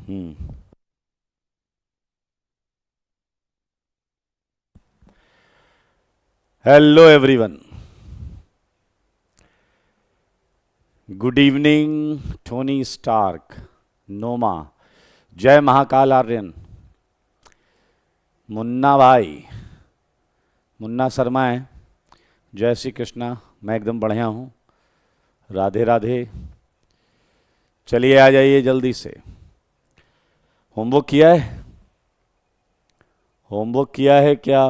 हम्म। Hello everyone, good evening. Tony Stark, Noma, Jai Mahakal Aryan, Munna भाई, मुन्ना शर्मा है। जय श्री कृष्णा। मैं एकदम बढ़िया हूँ। राधे राधे। चलिए आ जाइए जल्दी से। होमवर्क किया है? होमवर्क किया है क्या?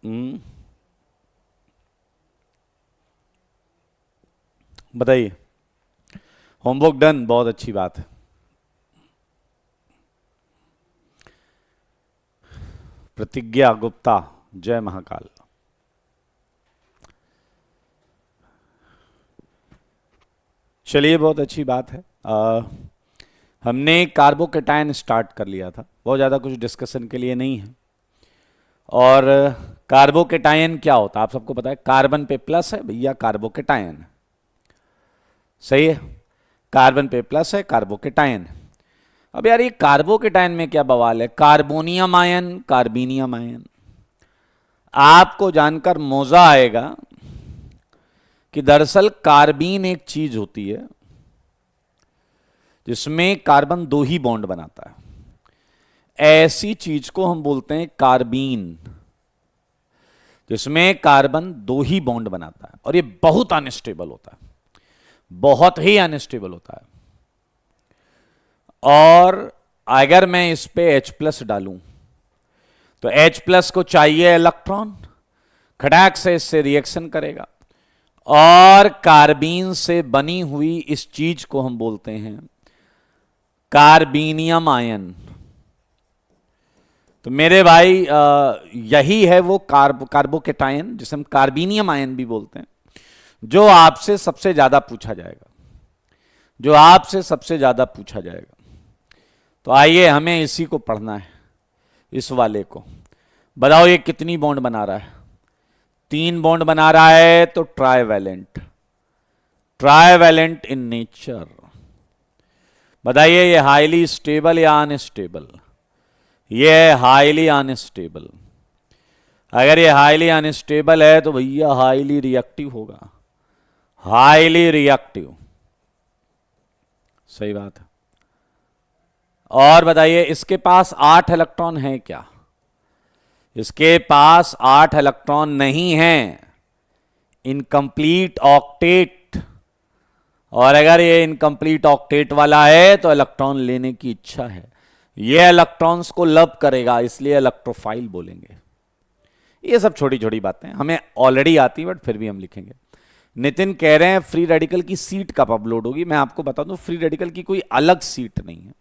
हम्म, बताइए। होमवर्क डन, बहुत अच्छी बात है। प्रतिज्ञा गुप्ता, जय महाकाल। चलिए, बहुत अच्छी बात है। हमने कार्बोकेटायन स्टार्ट कर लिया था, बहुत ज़्यादा कुछ डिस्कशन के लिए नहीं है। और कार्बोकेटायन क्या होता है आप सबको पता है। कार्बन पे प्लस है भैया, कार्बोकेटायन। सही है, कार्बन पे प्लस है, कार्बोकेटायन। अब यार ये कार्बोकेटायन में क्या बवाल है। Carbonium ion, carbenium ion. आपको जानकर मौजा आएगा कि दरअसल कार्बीन एक चीज होती है जिसमें कार्बन दो ही बॉन्ड बनाता है। ऐसी चीज को हम बोलते हैं कार्बीन, जिसमें कार्बन दो ही बॉन्ड बनाता है। और ये बहुत अनस्टेबल होता है, बहुत ही अनस्टेबल होता है। और अगर मैं इस पे H प्लस डालूं तो H प्लस को चाहिए इलेक्ट्रॉन, खटाक से इससे रिएक्शन करेगा और कार्बीन से बनी हुई इस चीज को हम बोलते हैं कार्बीनियम आयन। तो मेरे भाई यही है वो कार्बोकेटायन जिसे हम कार्बीनियम आयन भी बोलते हैं, जो आपसे सबसे ज्यादा पूछा जाएगा, जो आपसे सबसे ज्यादा पूछा जाएगा। तो आइए हमें इसी को पढ़ना है, इस वाले को। बताओ ये कितनी बॉन्ड बना रहा है। 3 बॉन्ड बना रहा है, तो ट्राइवैलेंट। Trivalent in nature. बताइए ये हाईली स्टेबल या अनस्टेबल। ये है हाईली अनस्टेबल। अगर ये हाईली अनस्टेबल है तो भैया हाईली रिएक्टिव होगा, हाईली रिएक्टिव। सही बात है। और बताइए इसके पास 8 इलेक्ट्रॉन है क्या। इसके पास 8 इलेक्ट्रॉन नहीं है, इनकम्प्लीट ऑक्टेट। और अगर ये इनकम्प्लीट ऑक्टेट वाला है तो इलेक्ट्रॉन लेने की इच्छा है, ये इलेक्ट्रॉन्स को लब करेगा, इसलिए इलेक्ट्रोफाइल बोलेंगे। ये सब छोटी छोटी बातें हमें ऑलरेडी आती है, बट फिर भी हम लिखेंगे। नितिन कह रहे हैं फ्री रेडिकल की सीट कब अपलोड होगी। मैं आपको बता दूं, फ्री रेडिकल की कोई अलग सीट नहीं है।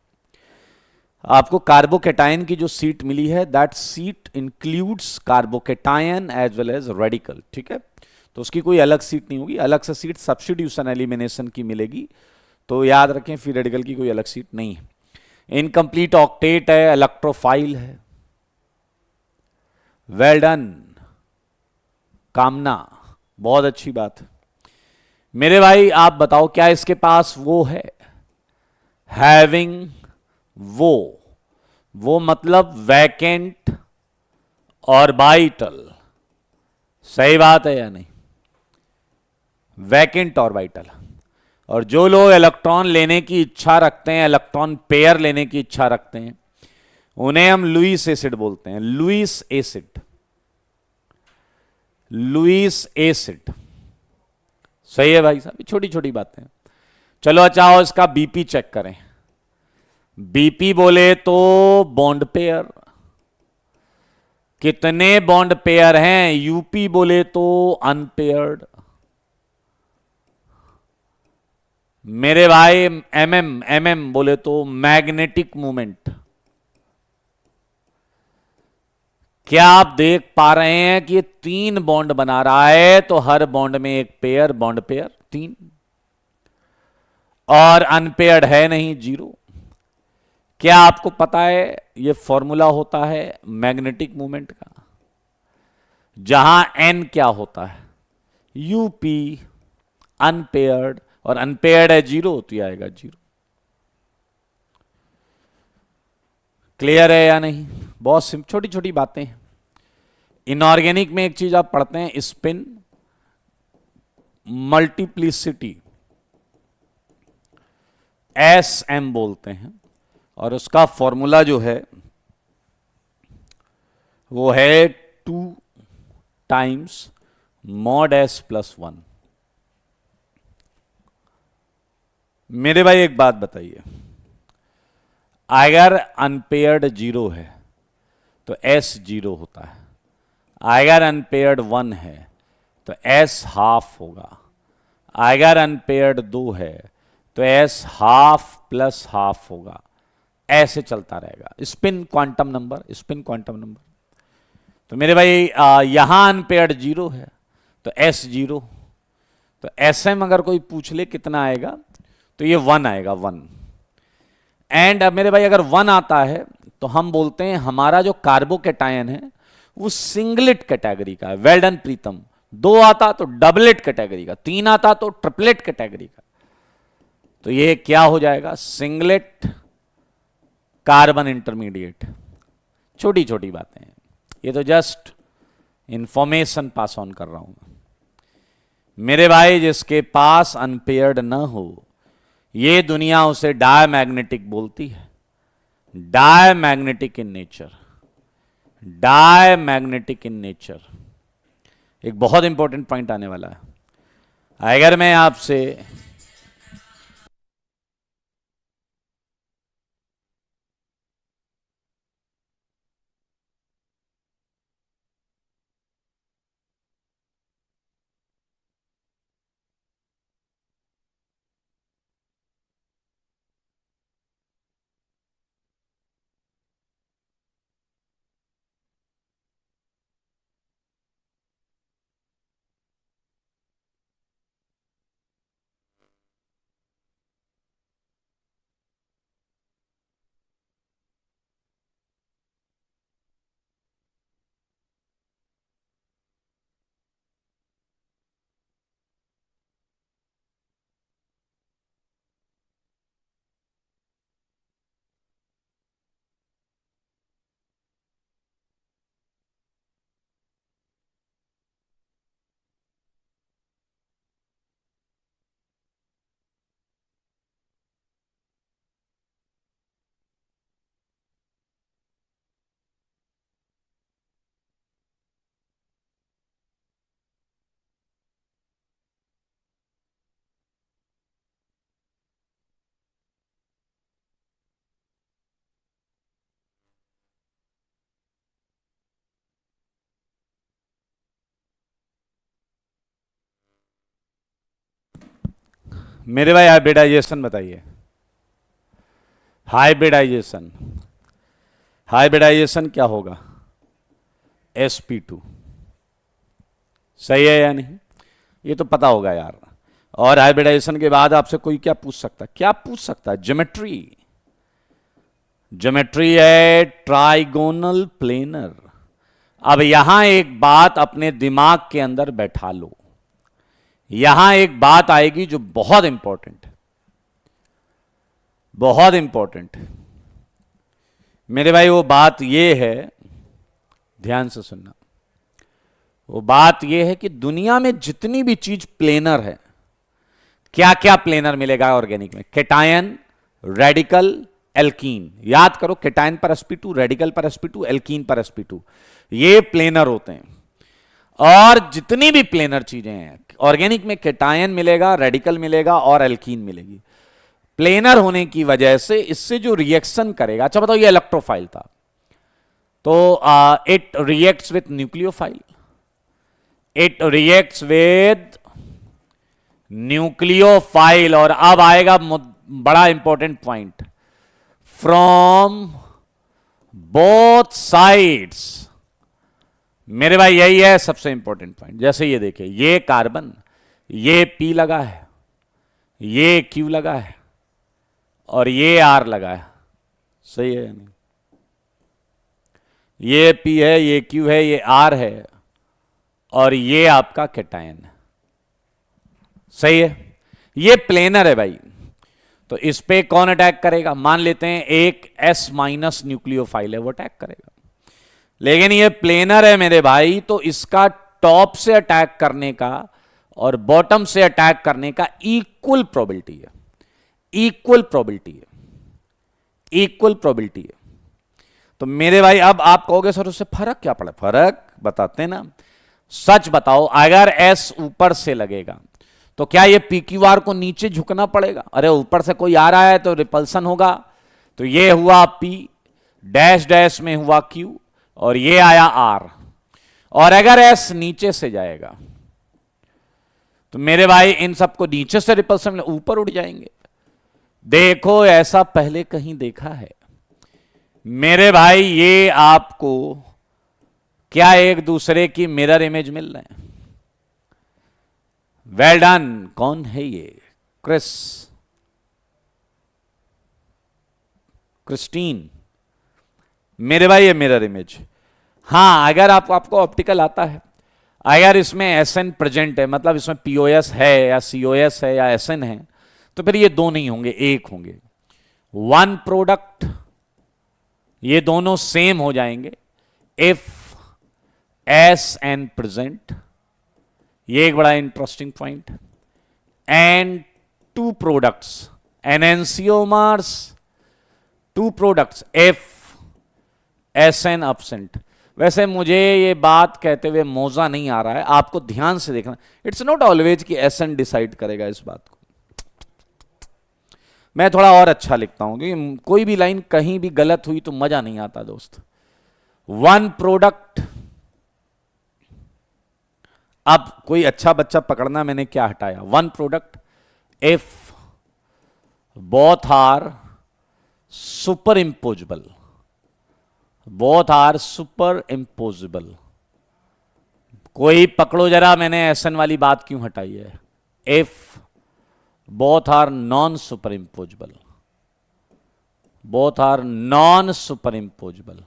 आपको कार्बोकेटायन की जो सीट मिली है, that seat includes carbocation as well as radical. ठीक है, तो उसकी कोई अलग सीट नहीं होगी। अलग से सीट सब्स्टिट्यूशन एलिमिनेशन की मिलेगी। तो याद रखें, फ्री रेडिकल की कोई अलग सीट नहीं है। इनकम्प्लीट ऑक्टेट है, इलेक्ट्रोफाइल है। वेल डन कामना, बहुत अच्छी बात है। मेरे भाई आप बताओ, क्या इसके पास वो है हैविंग वो मतलब वैकेंट और बाइटल। सही बात है या नहीं। वैकेंट और बाइटल। और जो लोग इलेक्ट्रॉन लेने की इच्छा रखते हैं, इलेक्ट्रॉन पेयर लेने की इच्छा रखते हैं, उन्हें हम लुईस एसिड बोलते हैं। Lewis acid, Lewis acid. सही है भाई साहब, छोटी छोटी बातें। चलो अच्छा, आओ इसका बीपी चेक करें। बीपी बोले तो बॉन्ड पेयर, कितने बॉन्ड पेयर हैं। यूपी बोले तो अनपेयर्ड। मेरे भाई एमएम बोले तो मैग्नेटिक मूवमेंट। क्या आप देख पा रहे हैं कि ये 3 बॉन्ड बना रहा है, तो हर बॉन्ड में एक पेयर, बॉन्ड पेयर 3। और अनपेयर्ड है नहीं, 0। क्या आपको पता है ये फॉर्मूला होता है मैग्नेटिक मूवमेंट का, जहां एन क्या होता है, यूपी। अनपेयर्ड, और अनपेयर्ड है 0, तो आएगा 0। क्लियर है या नहीं? बहुत छोटी छोटी बातें हैं। इनऑर्गेनिक में एक चीज आप पढ़ते हैं, स्पिन मल्टीप्लिसिटी, एस एम बोलते हैं, और उसका फॉर्मूला जो है वो है 2 टाइम्स मॉड एस प्लस 1। मेरे भाई एक बात बताइए, अगर अनपेयर्ड 0 है तो एस 0 होता है, अगर अनपेयर्ड 1 है तो एस हाफ होगा, अगर अनपेयर्ड 2 है तो एस हाफ प्लस हाफ होगा, ऐसे चलता रहेगा। Spin quantum number, spin quantum number. तो मेरे भाई यहां अनपेयर्ड 0 है तो एस 0, तो एस एम अगर कोई पूछ ले कितना आएगा तो ये 1 आएगा, 1। एंड अब मेरे भाई अगर 1 आता है तो हम बोलते हैं हमारा जो कार्बोकैटायन है वो सिंगलेट कैटेगरी का है। वेल डन प्रीतम। 2 आता तो डबलेट कैटेगरी का, 3 आता तो ट्रिपलेट कैटेगरी का। तो ये क्या हो जाएगा? Singlet carbon intermediate. छोटी छोटी बातें हैं, ये तो जस्ट इंफॉर्मेशन पास ऑन कर रहा हूं मेरे भाई। जिसके पास अनपेयर्ड ना हो, ये दुनिया उसे डायमैग्नेटिक बोलती है, diamagnetic in nature, diamagnetic in nature. एक बहुत इंपॉर्टेंट पॉइंट आने वाला है। अगर मैं आपसे मेरे भाई हाइब्रिडाइजेशन बताइए। हाइब्रिडाइजेशन, हाइब्रिडाइजेशन क्या होगा? sp2। सही है या नहीं? ये तो पता होगा यार। और हाइब्रिडाइजेशन के बाद आपसे कोई क्या पूछ सकता है? क्या पूछ सकता है? ज्योमेट्री। ज्योमेट्री है ट्राइगोनल प्लेनर। अब यहां एक बात अपने दिमाग के अंदर बैठा लो, यहां एक बात आएगी जो बहुत इंपॉर्टेंट है, बहुत इंपॉर्टेंट है मेरे भाई। वो बात ये है, ध्यान से सुनना, वो बात ये है कि दुनिया में जितनी भी चीज प्लेनर है, क्या क्या प्लेनर मिलेगा ऑर्गेनिक में? Cation, radical, alkene. याद करो, केटायन पर sp2, रेडिकल पर sp2, एल्कीन पर sp2, ये प्लेनर होते हैं। और जितनी भी प्लेनर चीजें हैं ऑर्गेनिक में, केटायन मिलेगा, रेडिकल मिलेगा और एल्कीन मिलेगी। प्लेनर होने की वजह से इससे जो रिएक्शन करेगा, अच्छा बताओ, ये इलेक्ट्रोफाइल था तो it reacts with nucleophile, it reacts with nucleophile. और अब आएगा बड़ा important point, from both sides. मेरे भाई यही है सबसे इंपॉर्टेंट पॉइंट। जैसे ये देखिए, ये कार्बन, ये P लगा है, ये Q लगा है और ये R लगा है। सही है या नहीं? ये P है, ये Q है, ये R है और ये आपका कैटायन है। सही है? ये प्लेनर है भाई। तो इस पे कौन अटैक करेगा? मान लेते हैं एक S माइनस न्यूक्लियोफाइल है, वो अटैक करेगा। लेकिन ये प्लेनर है मेरे भाई, तो इसका टॉप से अटैक करने का और बॉटम से अटैक करने का इक्वल प्रोबेबिलिटी है, इक्वल प्रोबेबिलिटी है, इक्वल प्रोबेबिलिटी है। तो मेरे भाई अब आप कहोगे सर उससे फर्क क्या पड़ा? फर्क बताते ना। सच बताओ, अगर एस ऊपर से लगेगा तो क्या ये PQR को नीचे झुकना पड़ेगा? अरे ऊपर से कोई आ रहा है तो रिपल्सन होगा। तो ये हुआ P, डैश डैश में हुआ Q, और ये आया R। और अगर S नीचे से जाएगा तो मेरे भाई इन सबको नीचे से रिपल्सन ऊपर उड़ जाएंगे। देखो ऐसा पहले कहीं देखा है मेरे भाई? ये आपको क्या एक दूसरे की मिरर इमेज मिल रहे हैं? Well done. कौन है ये? क्रिस्टीन। मेरे भाई ये मिरर इमेज। हां, अगर आपको ऑप्टिकल आता है, अगर इसमें SN प्रेजेंट है, मतलब इसमें POS है या COS है या SN है, तो फिर ये दो नहीं होंगे, एक होंगे। वन प्रोडक्ट, ये दोनों सेम हो जाएंगे इफ SN प्रेजेंट। ये एक बड़ा interesting point. And two products, enantiomers, two products if SN absent। वैसे मुझे ये बात कहते हुए मौजा नहीं आ रहा है, आपको ध्यान से देखना। इट्स नॉट ऑलवेज कि SN डिसाइड करेगा इस बात को। मैं थोड़ा और अच्छा लिखता हूं, क्योंकि कोई भी लाइन कहीं भी गलत हुई तो मजा नहीं आता दोस्त। वन प्रोडक्ट, अब कोई अच्छा बच्चा पकड़ना, मैंने क्या हटाया? One product if both are superimposable, both are superimposable. कोई पकड़ो जरा, मैंने SN वाली बात क्यों हटाई है? If both are non superimposable, both are non superimposable.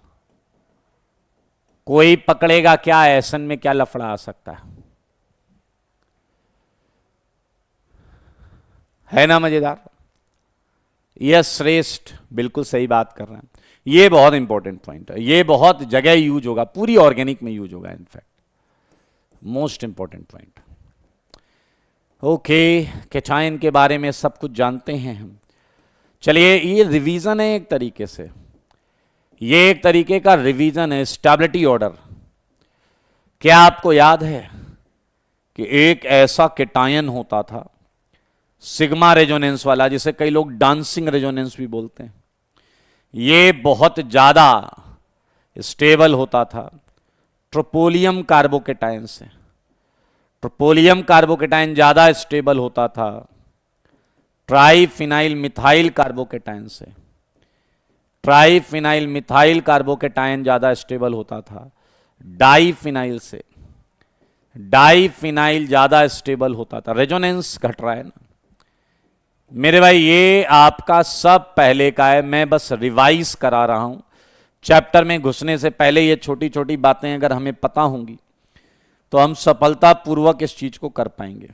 कोई पकड़ेगा क्या SN में क्या लफड़ा आ सकता है ना? मजेदार। यस श्रेष्ठ, बिल्कुल सही बात कर रहे हैं। ये बहुत इंपॉर्टेंट पॉइंट है, ये बहुत जगह यूज होगा, पूरी ऑर्गेनिक में यूज होगा, in fact most important point. Okay, cation के बारे में सब कुछ जानते हैं हम। चलिए, ये रिवीजन है एक तरीके से, ये एक तरीके का रिवीजन है, स्टेबिलिटी ऑर्डर। क्या आपको याद है कि एक ऐसा कैटायन होता था सिग्मा रेजोनेंस वाला, जिसे कई लोग डांसिंग रेजोनेंस भी बोलते हैं। ये बहुत ज्यादा स्टेबल होता था ट्रोपोलियम कार्बोकेटायन से। ट्रोपोलियम कार्बोकेटायन ज्यादा स्टेबल होता था ट्राइफिनाइल मिथाइल कार्बोकेटायन से। ट्राइफिनाइल मिथाइल कार्बोकेटायन ज्यादा स्टेबल होता था डाइफिनाइल से। डाइफिनाइल ज्यादा स्टेबल होता था। रेजोनेंस घट रहा है ना मेरे भाई? ये आपका सब पहले का है, मैं बस रिवाइज करा रहा हूं। चैप्टर में घुसने से पहले ये छोटी छोटी बातें अगर हमें पता होंगी तो हम सफलतापूर्वक इस चीज को कर पाएंगे।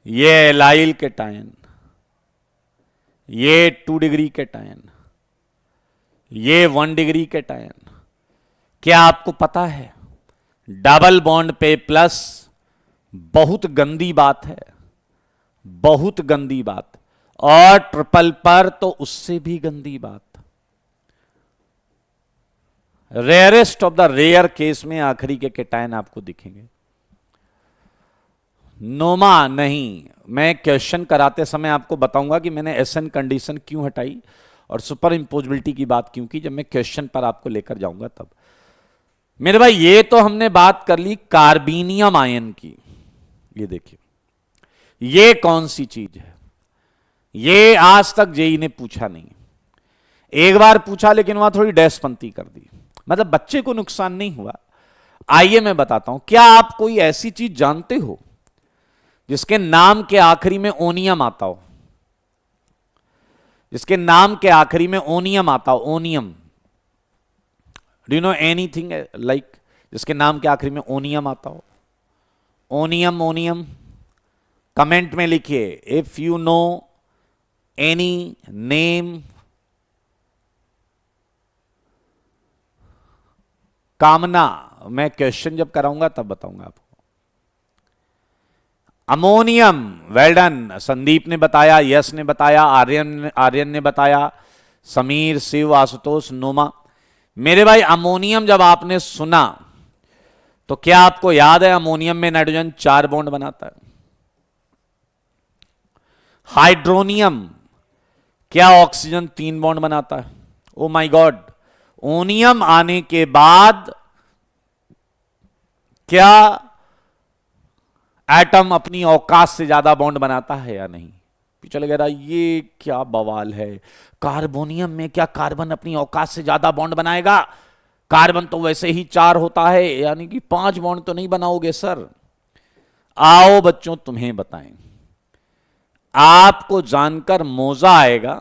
ये एलाइल कैटायन, ये 2 डिग्री कैटायन, ये 1 डिग्री कैटायन। क्या आपको पता है डबल बॉन्ड पे प्लस बहुत गंदी बात है, बहुत गंदी बात, और ट्रिपल पर तो उससे भी गंदी बात। Rarest of the rare case में आखिरी के कैटायन आपको दिखेंगे। नोमा नहीं, मैं क्वेश्चन कराते समय आपको बताऊंगा कि मैंने SN कंडीशन क्यों हटाई और सुपर इंपोजिबिलिटी की बात क्यों की, जब मैं क्वेश्चन पर आपको लेकर जाऊंगा तब। मेरे भाई ये तो हमने बात कर ली कार्बेनियम आयन की। ये देखिए, ये कौन सी चीज है? ये आज तक जेई ने पूछा नहीं। एक बार पूछा लेकिन वहां थोड़ी डैशपंती कर दी, मतलब बच्चे को नुकसान नहीं हुआ। आइए मैं बताता हूं। क्या आप कोई ऐसी चीज जानते हो जिसके नाम के आखिरी में ओनियम आता हो? जिसके नाम के आखिरी में ओनियम आता हो, onium. Do you know anything like जिसके नाम के आखिरी में ओनियम आता हो? ओनियम, ओनियम कमेंट में लिखिए if you know any name कामना। मैं क्वेश्चन जब कराऊंगा तब बताऊंगा आपको। Ammonium, well done. संदीप ने बताया, यश ने बताया, आर्यन ने बताया, समीर, शिव, आशुतोष, नोमा। मेरे भाई अमोनियम जब आपने सुना तो क्या आपको याद है अमोनियम में नाइट्रोजन 4 बॉन्ड बनाता है? हाइड्रोनियम क्या ऑक्सीजन 3 बॉन्ड बनाता है? Oh my God. ओनियम आने के बाद क्या एटम अपनी औकात से ज्यादा बॉन्ड बनाता है या नहीं? चल गया ये क्या बवाल है। कार्बोनियम में क्या कार्बन अपनी औकात से ज्यादा बॉन्ड बनाएगा? कार्बन तो वैसे ही 4 होता है, यानी कि 5 बॉन्ड तो नहीं बनाओगे सर। आओ बच्चों तुम्हें बताएं, आपको जानकर मौजा आएगा।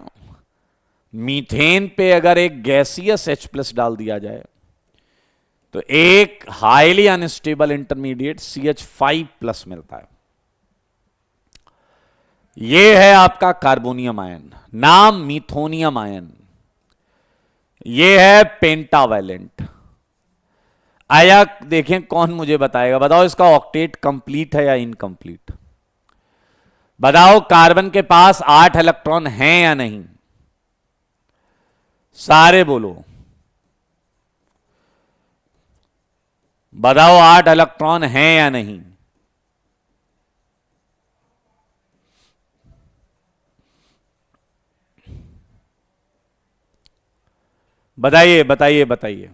मीथेन पे अगर एक गैसियस H+ डाल दिया जाए तो एक हाईली अनस्टेबल इंटरमीडिएट CH5+ मिलता है। यह है आपका कार्बोनियम आयन, नाम मीथोनियम आयन। यह है पेंटावैलेंट। आया देखें कौन मुझे बताएगा, बताओ इसका ऑक्टेट कंप्लीट है या इनकंप्लीट? बताओ कार्बन के पास 8 इलेक्ट्रॉन हैं या नहीं? सारे बोलो, बताओ 8 इलेक्ट्रॉन हैं या नहीं? बताइए बताइए बताइए।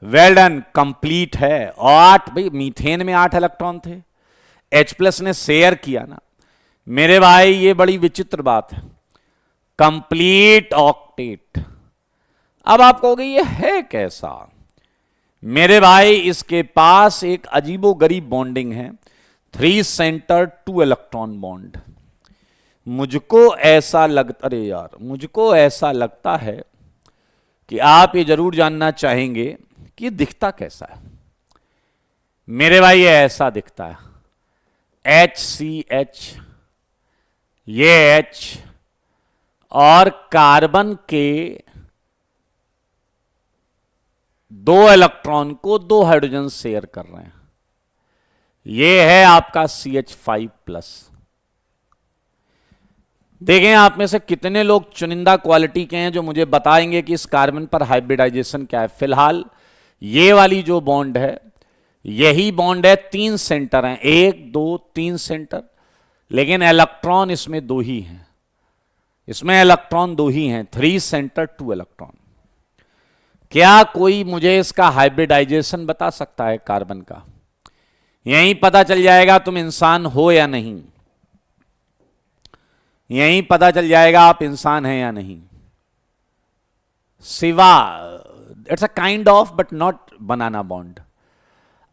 वेल डन, कंप्लीट है। 8 भाई, मीथेन में 8 इलेक्ट्रॉन थे, H+ ने शेयर किया ना। मेरे भाई ये बड़ी विचित्र बात है, कंप्लीट ऑक्टेट। अब आप कहोगे ये है कैसा? मेरे भाई इसके पास एक अजीबोगरीब बॉन्डिंग है, 3 सेंटर 2 इलेक्ट्रॉन बॉन्ड। मुझको ऐसा लगता, अरे यार, मुझको ऐसा लगता है कि आप ये जरूर जानना चाहेंगे कि दिखता कैसा है। मेरे भाई ये ऐसा दिखता है, HCH, ये H और कार्बन के 2 इलेक्ट्रॉन को 2 हाइड्रोजन शेयर कर रहे हैं। यह है आपका CH5+। देखें आप में से कितने लोग चुनिंदा क्वालिटी के हैं जो मुझे बताएंगे कि इस कार्बन पर हाइब्रिडाइजेशन क्या है। फिलहाल ये वाली जो बॉन्ड है यही बॉन्ड है, 3 सेंटर हैं, 1 2 3 सेंटर, लेकिन इलेक्ट्रॉन इसमें 2 ही हैं। इसमें इलेक्ट्रॉन 2 ही हैं, 3 सेंटर 2 इलेक्ट्रॉन। क्या कोई मुझे इसका हाइब्रिडाइजेशन बता सकता है कार्बन का? यहीं पता चल जाएगा तुम इंसान हो या नहीं, यहीं पता चल जाएगा आप इंसान हैं या नहीं। सिवा it's a kind of but not banana bond.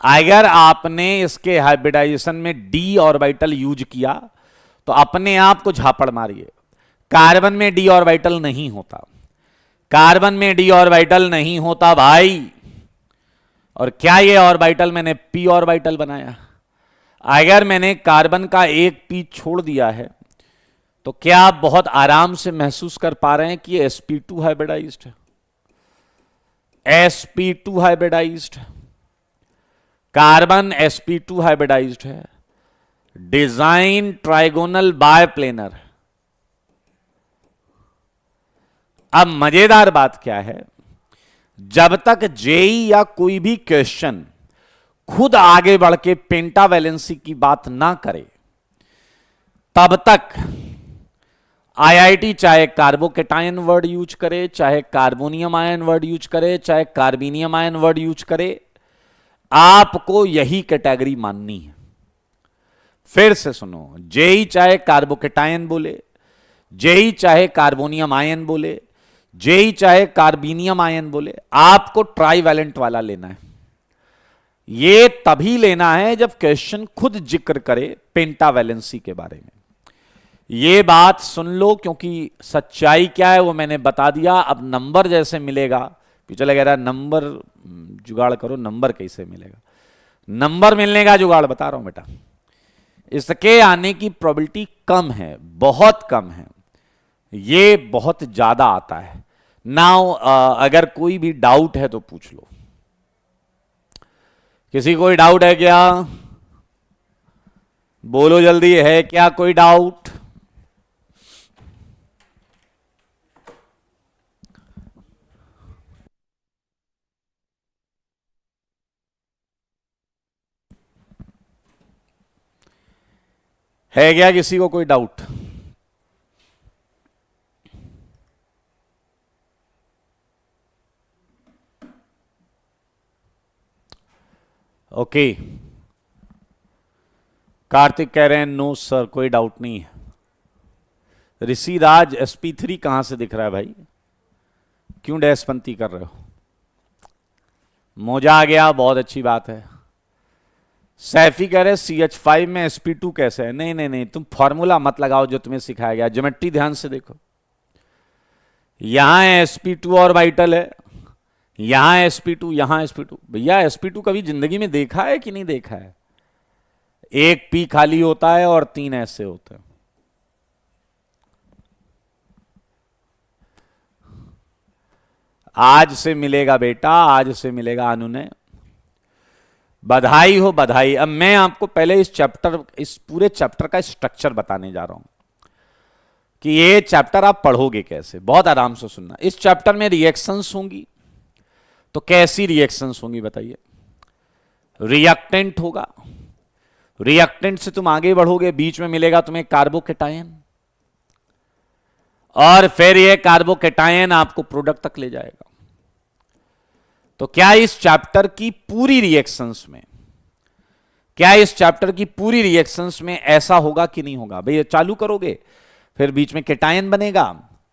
अगर आपने इसके हाइब्रिडाइजेशन में d ऑर्बिटल यूज किया तो अपने आप को झापड़ मारिए। कार्बन में d ऑर्बिटल नहीं होता, कार्बन में d ऑर्बिटल नहीं होता भाई। और क्या ये ऑर्बिटल मैंने p ऑर्बिटल बनाया? अगर मैंने कार्बन का एक p छोड़ दिया है तो क्या आप बहुत आराम से महसूस कर पा रहे हैं कि ये sp2 हाइब्रिडाइज्ड है? sp2 hybridised, carbon sp2 hybridised है, डिजाइन ट्राइगोनल बायप्लेनर। अब मजेदार बात क्या है, जब तक जेई या कोई भी क्वेश्चन खुद आगे बढ़ के पेंटावैलेंसी की बात ना करे तब तक आईआईटी चाहे कार्बोकेटायन वर्ड यूज करे, चाहे कार्बोनियम आयन वर्ड यूज करे, चाहे कार्बोनियम आयन वर्ड यूज करे, आपको यही कैटेगरी माननी है। फिर से सुनो, जेई चाहे कार्बोकेटायन बोले, जेई चाहे कार्बोनियम आयन बोले, जेई चाहे कार्बोनियम आयन बोले, आपको ट्राइवैलेंट वाला लेना है। यह तभी लेना है जब क्वेश्चन खुद जिक्र करे पेंटावैलेंसी के बारे में। ये बात सुन लो, क्योंकि सच्चाई क्या है वो मैंने बता दिया। अब नंबर जैसे मिलेगा, चला कह रहा नंबर जुगाड़ करो, नंबर कैसे मिलेगा? नंबर मिलने का जुगाड़ बता रहा हूं बेटा। इसके आने की प्रोबेबिलिटी कम है, बहुत कम है, ये बहुत ज्यादा आता है। नाउ अगर कोई भी डाउट है तो पूछ लो। किसी कोई डाउट है क्या? बोलो जल्दी, है क्या कोई डाउट? है क्या किसी को कोई डाउट? ओके, कार्तिक कह रहे हैं नो सर कोई डाउट नहीं है। ऋषिराज SP3 कहां से दिख रहा है भाई? क्यों डैशपंती कर रहे हो? मोजा आ गया, बहुत अच्छी बात है। सैफी कह रहे CH5 में SP2 कैसे है? नहीं नहीं नहीं, तुम फॉर्मूला मत लगाओ जो तुम्हें सिखाया गया, ज्योमेट्री ध्यान से देखो। यहां है SP2 और वाइटल है, यहां है SP2, यहां SP2। भैया SP2 कभी जिंदगी में देखा है कि नहीं देखा है? एक P खाली होता है और 3 ऐसे होते हैं। आज से मिलेगा बेटा, आज से मिलेगा अनुनय। बधाई हो बधाई। अब मैं आपको पहले इस पूरे चैप्टर का स्ट्रक्चर बताने जा रहा हूं कि ये चैप्टर आप पढ़ोगे कैसे। बहुत आराम से सुनना। इस चैप्टर में रिएक्शंस होंगी, तो कैसी रिएक्शंस होंगी बताइए? रिएक्टेंट होगा, रिएक्टेंट से तुम आगे बढ़ोगे, बीच में मिलेगा तुम्हें कार्बोकेटायन, और फिर ये कार्बोकेटायन आपको प्रोडक्ट तक ले जाएगा। तो क्या इस चैप्टर की पूरी रिएक्शंस में, क्या इस चैप्टर की पूरी रिएक्शंस में ऐसा होगा कि नहीं होगा? भाई चालू करोगे, फिर बीच में केटायन बनेगा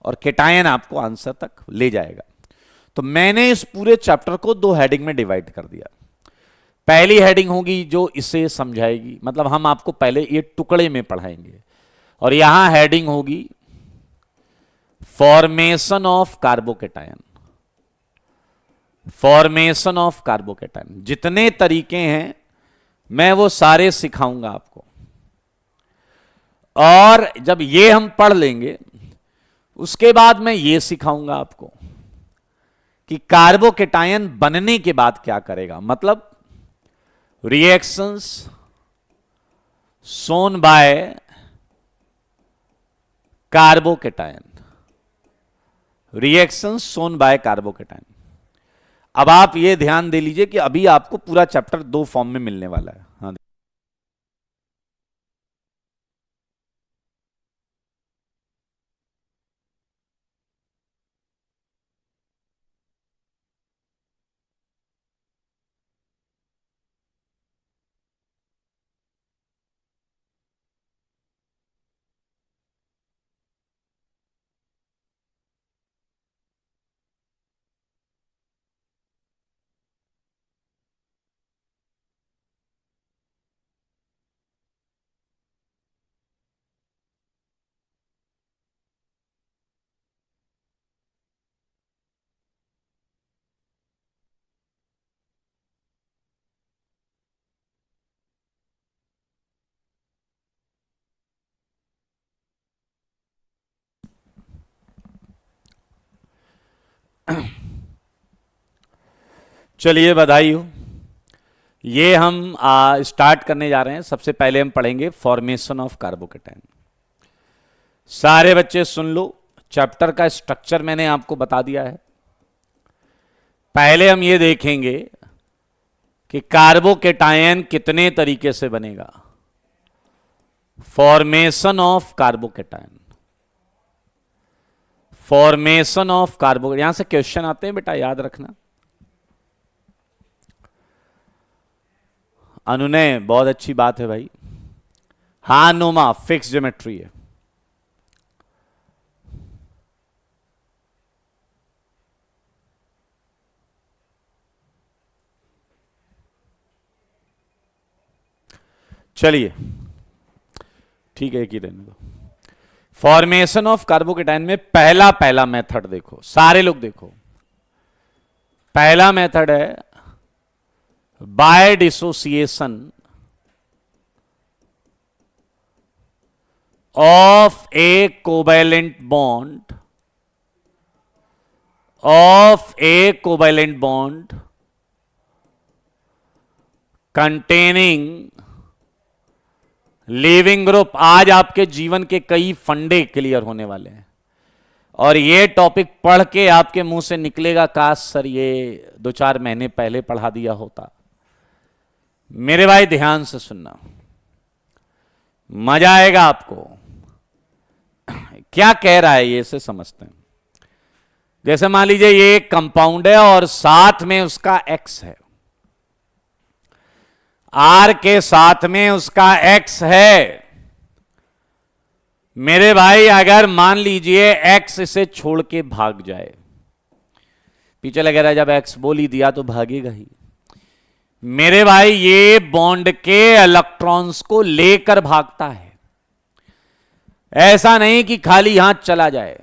और केटायन आपको आंसर तक ले जाएगा। तो मैंने इस पूरे चैप्टर को 2 हेडिंग में डिवाइड कर दिया। पहली हेडिंग होगी जो इसे समझाएगी, मतलब हम आपको पहले ये टुकड़े में पढ़ाएंगे, और यहां हेडिंग होगी formation of carbocation. Formation of carbocation, जितने तरीके हैं मैं वो सारे सिखाऊंगा आपको। और जब ये हम पढ़ लेंगे, उसके बाद मैं ये सिखाऊंगा आपको कि कार्बोकेटायन बनने के बाद क्या करेगा, मतलब रिएक्शंस सोन बाय कार्बोकेटायन, रिएक्शंस सोन बाय कार्बोकेटायन। अब आप ये ध्यान दे लीजिए कि अभी आपको पूरा चैप्टर 2 फॉर्म में मिलने वाला है। हाँ, चलिए बधाई हो। ये हम स्टार्ट करने जा रहे हैं। सबसे पहले हम पढ़ेंगे फॉर्मेशन ऑफ कार्बोकेटायन। सारे बच्चे सुन लो, चैप्टर का स्ट्रक्चर मैंने आपको बता दिया है। पहले हम ये देखेंगे कि कार्बोकेटायन कितने तरीके से बनेगा। Formation of carbocation, formation of carbo, यहां से क्वेश्चन आते हैं बेटा, याद रखना। अनुनय, बहुत अच्छी बात है भाई। हाँ नोमा, फिक्स ज्योमेट्री है। चलिए ठीक है, एक ही रहने दो। फॉर्मेशन ऑफ कार्बोकेटायन में पहला मेथड देखो, सारे लोग देखो। पहला मेथड है by dissociation of a covalent bond containing leaving group. आज आपके जीवन के कई फंडे क्लियर होने वाले हैं और ये टॉपिक पढ़ के आपके मुंह से निकलेगा, काश सर ये 2-4 महीने पहले पढ़ा दिया होता। मेरे भाई ध्यान से सुनना, मजा आएगा आपको। क्या कह रहा है ये, इसे समझते हैं। जैसे मान लीजिए ये एक कंपाउंड है और साथ में उसका एक्स है, आर के साथ में उसका एक्स है। मेरे भाई अगर मान लीजिए एक्स इसे छोड़ के भाग जाए, पीछे लगे रहा, जब एक्स बोल ही दिया तो भागेगा ही। मेरे भाई ये बॉन्ड के इलेक्ट्रॉन्स को लेकर भागता है, ऐसा नहीं कि खाली हाथ चला जाए।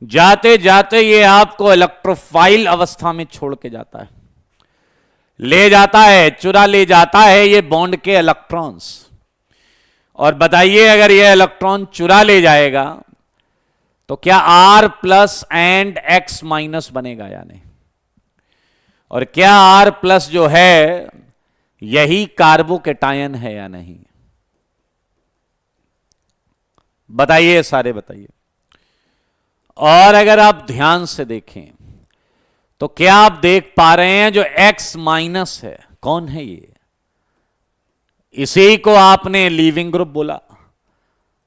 जाते जाते ये आपको इलेक्ट्रोफाइल अवस्था में छोड़ के जाता है, ले जाता है, चुरा ले जाता है ये बॉन्ड के इलेक्ट्रॉन्स। और बताइए अगर ये इलेक्ट्रॉन चुरा ले जाएगा तो क्या R plus and X minus बनेगा या नहीं? और क्या R प्लस जो है यही कार्बोकेटायन है या नहीं? बताइए सारे, बताइए। और अगर आप ध्यान से देखें तो क्या आप देख पा रहे हैं जो X माइनस है, कौन है ये? इसी को आपने लीविंग ग्रुप बोला।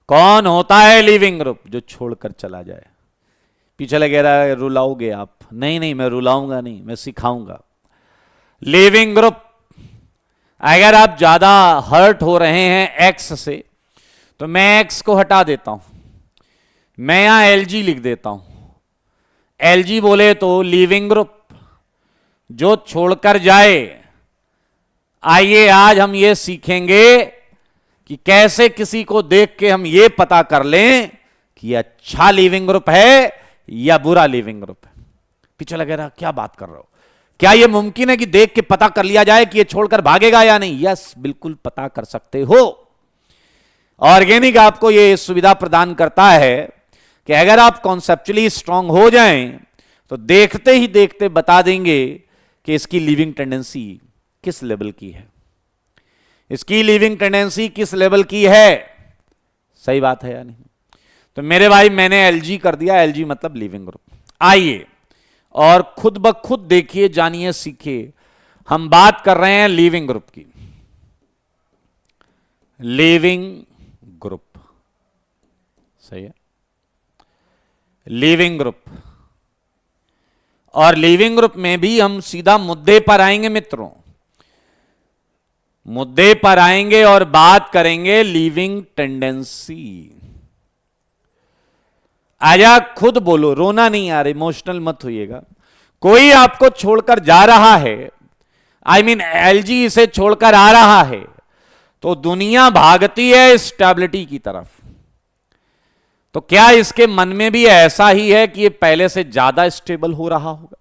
कौन होता है लीविंग ग्रुप? जो छोड़कर चला जाए। पीछे लगे रहा है, रुलाओगे आप? नहीं नहीं, मैं रुलाऊंगा नहीं, मैं सिखाऊंगा। लीविंग ग्रुप, अगर आप ज्यादा हर्ट हो रहे हैं एक्स से तो मैं एक्स को हटा देता हूं, मैं यहां एलजी लिख देता हूं। एलजी बोले तो लीविंग ग्रुप जो छोड़कर जाए। आइए आज हम ये सीखेंगे कि कैसे किसी को देख के हम ये पता कर लें कि ये अच्छा लीविंग ग्रुप है या बुरा लीविंग ग्रुप है। पीछे लगे रहा, क्या बात कर रहे हो? क्या यह मुमकिन है कि देख के पता कर लिया जाए कि ये छोड़कर भागेगा या नहीं? यस, बिल्कुल पता कर सकते हो। ऑर्गेनिक आपको यह सुविधा प्रदान करता है कि अगर आप कॉन्सेप्चुअली स्ट्रांग हो जाएं तो देखते ही देखते बता देंगे कि इसकी लीविंग टेंडेंसी किस लेवल की है, इसकी लीविंग टेंडेंसी किस लेवल की है। सही बात है या नहीं? तो मेरे भाई मैंने एलजी कर दिया, एलजी मतलब लीविंग ग्रुप। आइए और खुद ब खुद देखिए, जानिए, सीखिए। हम बात कर रहे हैं लीविंग ग्रुप की। लीविंग ग्रुप, सही है, लीविंग ग्रुप। और लीविंग ग्रुप में भी हम सीधा मुद्दे पर आएंगे मित्रों, मुद्दे पर आएंगे और बात करेंगे लीविंग टेंडेंसी। आजा, खुद बोलो, रोना नहीं आ रहा, इमोशनल मत होइएगा। कोई आपको छोड़कर जा रहा है, आई मीन एलजी इसे छोड़कर आ रहा है, तो दुनिया भागती है स्टेबिलिटी की तरफ। तो क्या इसके मन में भी ऐसा ही है कि ये पहले से ज्यादा स्टेबल हो रहा होगा?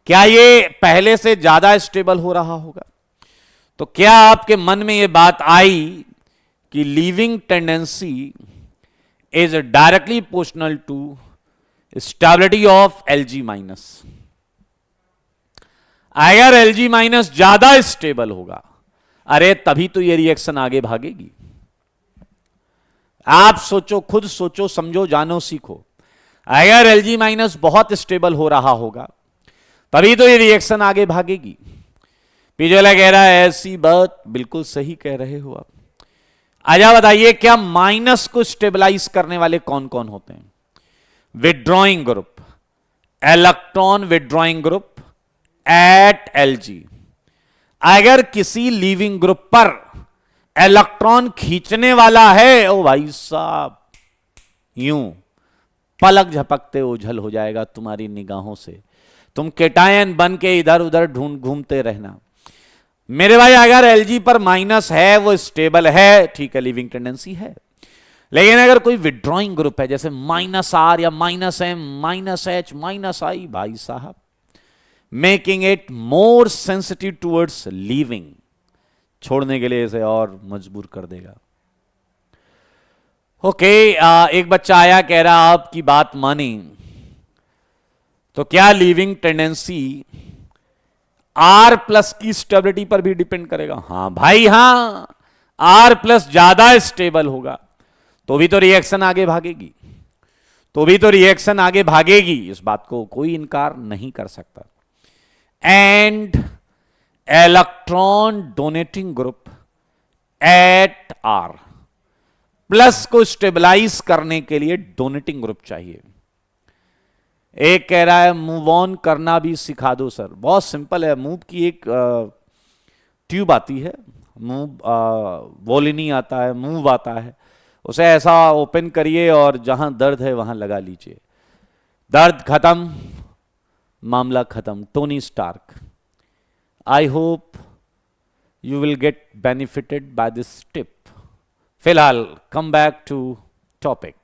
क्या ये पहले से ज्यादा स्टेबल हो रहा होगा? तो क्या आपके मन में यह बात आई कि leaving tendency is directly proportional to stability of LG minus? अगर एलजी माइनस ज्यादा स्टेबल होगा, अरे तभी तो यह रिएक्शन आगे भागेगी। आप सोचो, खुद सोचो, समझो, जानो, सीखो। अगर एलजी माइनस बहुत स्टेबल हो रहा होगा तभी तो ये रिएक्शन आगे भागेगी। पिछला कह रहा है ऐसी बात, बिल्कुल सही कह रहे हो आप। आजा बताइए, क्या माइनस को स्टेबलाइज करने वाले कौन कौन होते हैं? Withdrawing group, electron withdrawing group at LG. अगर किसी लीविंग ग्रुप पर इलेक्ट्रॉन खींचने वाला है, ओ भाई साहब, यूं पलक झपकते ओझल हो जाएगा तुम्हारी निगाहों से। तुम केटायन बन के इधर उधर घूमते रहना। मेरे भाई अगर एलजी पर माइनस है, वो स्टेबल है, ठीक है, लीविंग टेंडेंसी है। लेकिन अगर कोई विड्रॉइंग ग्रुप है, जैसे -R या -M, -H, -I, भाई साहब, making it more sensitive towards leaving, छोड़ने के लिए इसे और मजबूर कर देगा। ओके, एक बच्चा आया, कह रहा आपकी बात मानी तो क्या लीविंग टेंडेंसी आर प्लस की स्टेबिलिटी पर भी डिपेंड करेगा? हां भाई हां, आर प्लस ज्यादा स्टेबल होगा तो भी तो रिएक्शन आगे भागेगी, तो भी तो रिएक्शन आगे भागेगी, इस बात को कोई इनकार नहीं कर सकता। And electron donating group at R, plus को स्टेबलाइज करने के लिए डोनेटिंग ग्रुप चाहिए। एक कह रहा है मूव ऑन करना भी सिखा दो सर। बहुत सिंपल है, मूव की एक ट्यूब आती है, मूव वोलिनी आता है, मूव आता है, उसे ऐसा ओपन करिए और जहां दर्द है वहां लगा लीजिए, दर्द खत्म, मामला खत्म। Tony Stark. I hope you will get benefited by this tip. फिलहाल कम बैक टू टॉपिक।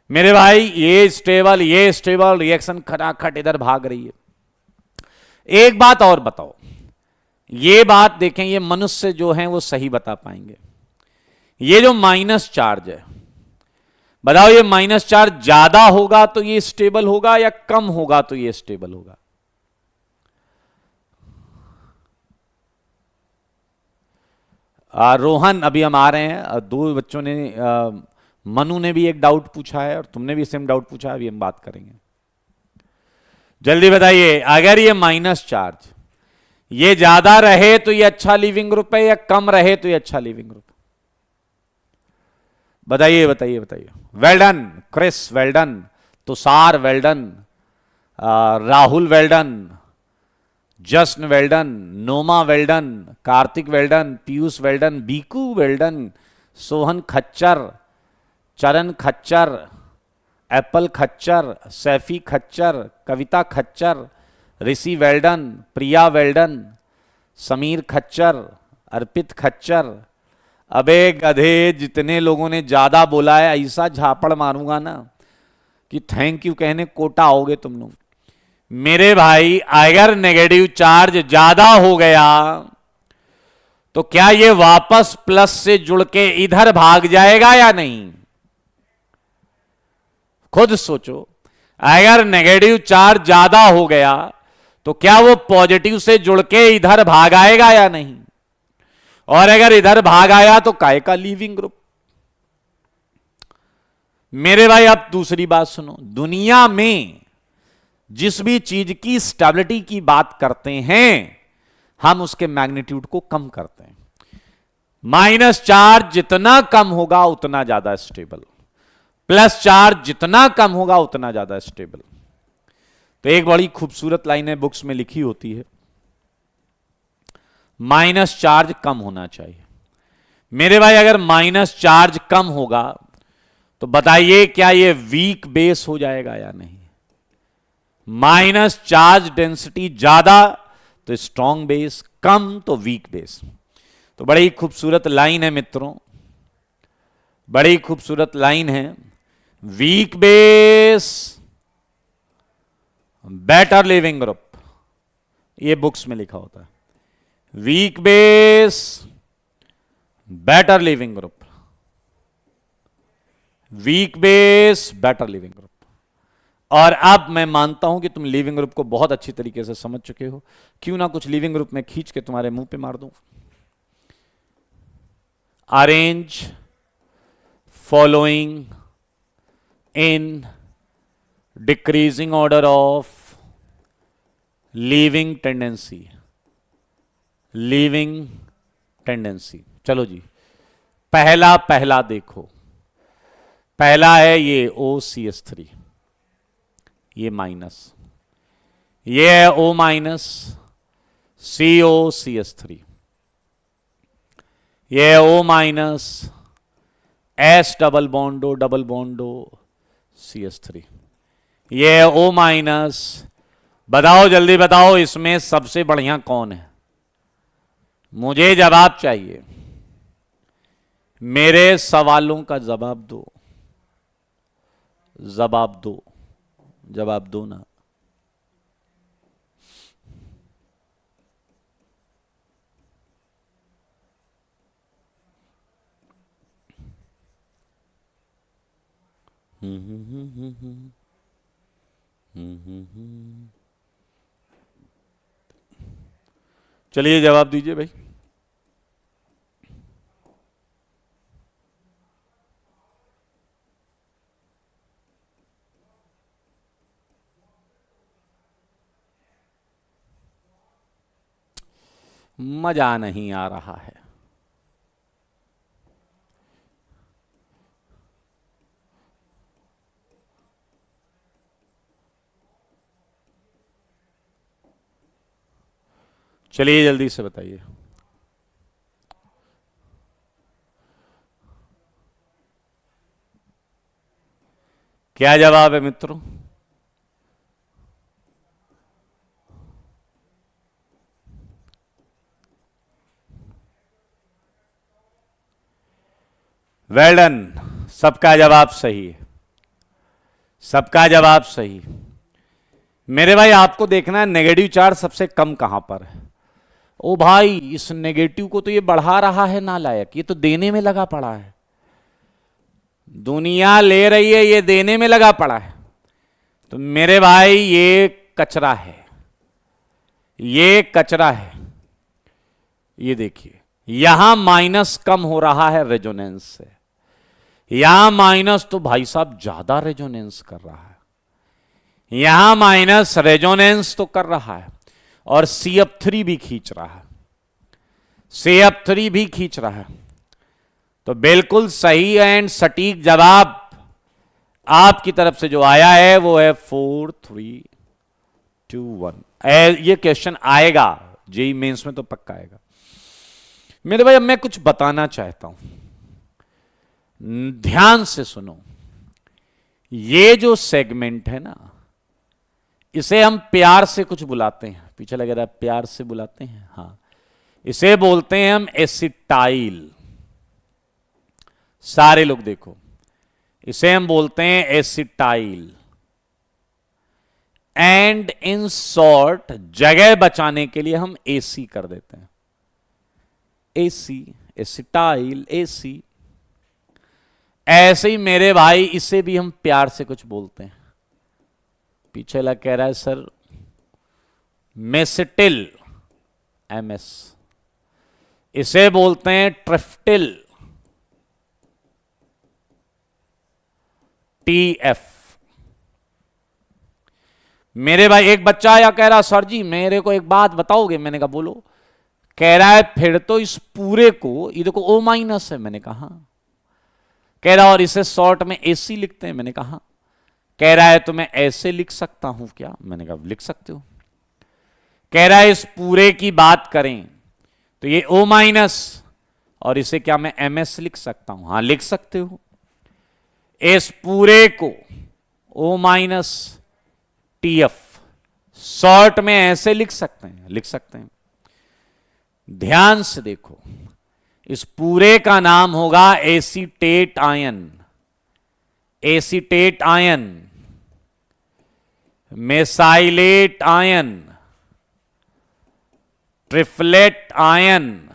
मेरे भाई ये स्टेबल रिएक्शन खटाखट इधर भाग रही है। एक बात और बताओ, ये बात देखें, ये मनुष्य जो हैं वो सही बता पाएंगे। ये जो माइनस चार्ज है, बताओ ये माइनस चार्ज ज्यादा होगा तो ये स्टेबल होगा या कम होगा तो ये स्टेबल होगा? रोहन, अभी हम आ रहे हैं, दो बच्चों ने, मनु ने भी एक डाउट पूछा है और तुमने भी सेम डाउट पूछा है, अभी हम बात करेंगे। जल्दी बताइए, अगर ये माइनस चार्ज ये ज्यादा रहे तो ये अच्छा लिविंग ग्रुप है या कम रहे तो ये अच्छा लिविंग ग्रुप? बताइए बताइए बताइए। Well done Chris, well done Tushar, well done Rahul, well done Jashan, well done Noma, well done Kartik, well done Piyush, well done Biku, well done Sohan खच्चर, चरण खच्चर, एप्पल खच्चर, सैफी खच्चर, कविता खच्चर, ऋषि वेल्डन, प्रिया वेल्डन, समीर खच्चर, अर्पित खच्चर। अबे गधे, जितने लोगों ने ज्यादा बोला है ऐसा झापड़ मारूंगा ना कि थैंक यू कहने कोटा आओगे तुम लोग। मेरे भाई अगर नेगेटिव चार्ज ज्यादा हो गया तो क्या ये वापस प्लस से जुड़ के इधर भाग जाएगा या नहीं? खुद सोचो, अगर नेगेटिव चार्ज ज्यादा हो गया तो क्या वो पॉजिटिव से जुड़ के इधर भाग आएगा या नहीं? और अगर इधर भाग आया तो काय का लीविंग ग्रुप? मेरे भाई अब दूसरी बात सुनो, दुनिया में जिस भी चीज की स्टेबिलिटी की बात करते हैं हम उसके मैग्नीट्यूड को कम करते हैं। माइनस चार्ज जितना कम होगा उतना ज्यादा स्टेबल, प्लस चार्ज जितना कम होगा उतना ज्यादा स्टेबल। तो एक बड़ी खूबसूरत लाइन है बुक्स में लिखी होती है, माइनस चार्ज कम होना चाहिए। मेरे भाई अगर माइनस चार्ज कम होगा तो बताइए क्या ये वीक बेस हो जाएगा या नहीं? माइनस चार्ज डेंसिटी ज्यादा तो स्ट्रॉन्ग बेस, कम तो वीक बेस। तो बड़ी खूबसूरत लाइन है मित्रों, बड़ी खूबसूरत लाइन है। Weak base better leaving group, ये बुक्स में लिखा होता है। Weak base better leaving group, weak base better leaving group. और अब मैं मानता हूं कि तुम लिविंग ग्रुप को बहुत अच्छी तरीके से समझ चुके हो, क्यों ना कुछ लिविंग ग्रुप में खींच के तुम्हारे मुंह पे मार दूं। Arrange following in decreasing order of leaving tendency, leaving tendency. चलो जी, पहला देखो, पहला है ये OCH3, ये माइनस, ये है O माइनस COCH3, ये है O minus S double बॉन्डो CH3, ये है O माइनस। बताओ जल्दी बताओ, इसमें सबसे बढ़िया कौन है? मुझे जवाब चाहिए, मेरे सवालों का जवाब दो, जवाब दो, जवाब दो ना। चलिए जवाब दीजिए भाई। मजा नहीं आ रहा है। चलिए जल्दी से बताइए। क्या जवाब है मित्रों? Well done. सबका जवाब सही है, सबका जवाब सही। मेरे भाई आपको देखना है नेगेटिव चार्ज सबसे कम कहां पर है। ओ भाई इस नेगेटिव को तो ये बढ़ा रहा है नालायक, ये तो देने में लगा पड़ा है। दुनिया ले रही है, ये देने में लगा पड़ा है। तो मेरे भाई ये कचरा है, ये कचरा है। ये देखिए यहां माइनस कम हो रहा है रेजोनेंस से, यहां माइनस तो भाई साहब ज्यादा रेजोनेंस कर रहा है। यहां माइनस रेजोनेंस तो कर रहा है और CF3 भी खींच रहा है, CF3 भी खींच रहा है। तो बिल्कुल सही एंड सटीक जवाब आपकी तरफ से जो आया है वो है 4 3 2 1। ये क्वेश्चन आएगा जेईई मेंस में तो पक्का आएगा। मेरे भाई अब मैं कुछ बताना चाहता हूं, ध्यान से सुनो। ये जो सेगमेंट है ना, इसे हम प्यार से कुछ बुलाते हैं, पीछे लग रहा है प्यार से बुलाते हैं, हां इसे बोलते हैं हम एसिटाइल। सारे लोग देखो, इसे हम बोलते हैं एसिटाइल। एंड इन शॉर्ट जगह बचाने के लिए हम AC कर देते हैं, AC एसिटाइल AC। ऐसे ही मेरे भाई इसे भी हम प्यार से कुछ बोलते हैं, पीछे लग कह रहा है सर मेसिटिल MS, इसे बोलते हैं ट्रिफ्टिल TF। मेरे भाई एक बच्चा आया कह रहा सर जी मेरे को एक बात बताओगे, मैंने कहा बोलो। कह रहा है फिर तो इस पूरे को, ये देखो O- है, मैंने कहा। कह रहा और इसे शॉर्ट में AC लिखते हैं, मैंने कहा। कह रहा है तो मैं ऐसे लिख सकता हूं क्या, मैंने कहा लिख सकते हो। कह रहा है इस पूरे की बात करें तो ये O- और इसे क्या मैं MS लिख सकता हूं, हां लिख सकते हो। इस पूरे को O- TF शॉर्ट में ऐसे लिख सकते हैं, लिख सकते हैं। ध्यान से देखो, इस पूरे का नाम होगा acetate ion, acetate ion, mesylate ion, triflate ion.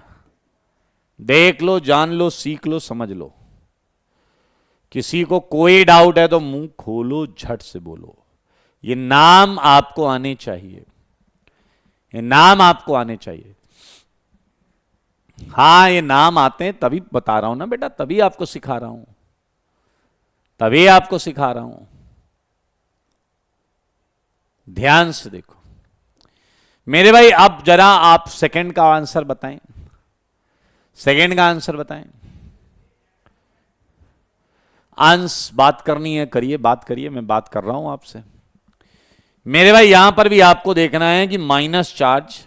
देख लो, जान लो, सीख लो, समझ लो। किसी को कोई डाउट है तो मुंह खोलो, झट से बोलो। ये नाम आपको आने चाहिए, ये नाम आपको आने चाहिए। हां ये नाम आते हैं तभी बता रहा हूं ना बेटा, तभी आपको सिखा रहा हूं, तभी आपको सिखा रहा हूं। ध्यान से देखो मेरे भाई, अब जरा आप सेकंड का आंसर बताएं, सेकंड का आंसर बताएं। अंश बात करनी है, करिए, बात करिए, मैं बात कर रहा हूं आपसे। मेरे भाई यहां पर भी आपको देखना है कि माइनस चार्ज,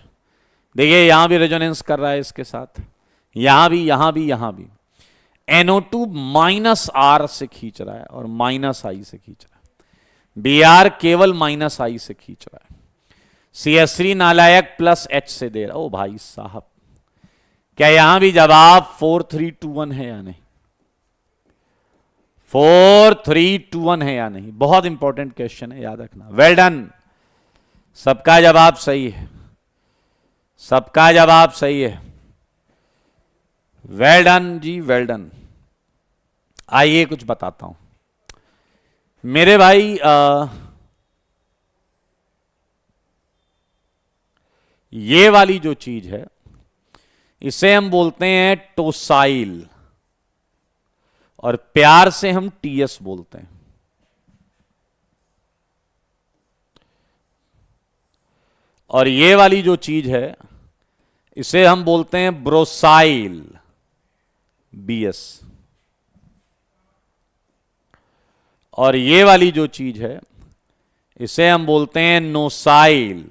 देखिए यहां भी रेजोनेंस कर रहा है इसके साथ, यहां भी, यहां भी, यहां भी। NO2 -R से खींच रहा है और -I से खींच रहा है। Br केवल -I से खींच रहा है। CH3 नालायक +H से दे रहा है। ओ भाई साहब, क्या यहां भी जवाब 4 3 2 1 है या नहीं? 4 3 2 1 है या नहीं? बहुत इंपॉर्टेंट क्वेश्चन है, याद रखना। वेल डन, सबका जवाब सही है, सबका जवाब सही है। वेल डन जी, वेल डन। आइए कुछ बताता हूं। मेरे भाई ये वाली जो चीज है इसे हम बोलते हैं टोसाइल, और प्यार से हम टीएस बोलते हैं। और ये वाली जो चीज है इसे हम बोलते हैं ब्रोसाइल, बीएस। और ये वाली जो चीज है इसे हम बोलते हैं नोसाइल।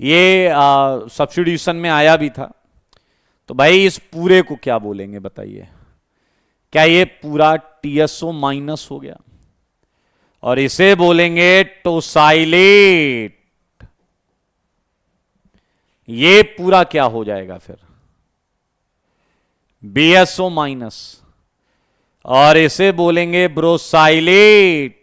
ये सब्स्टिट्यूशन में आया भी था। तो भाई इस पूरे को क्या बोलेंगे बताइए? क्या ये पूरा टीएसओ माइनस हो गया? और इसे बोलेंगे टोसाइलेट। ये पूरा क्या हो जाएगा फिर? BSO minus. और इसे बोलेंगे ब्रोसाइलेट।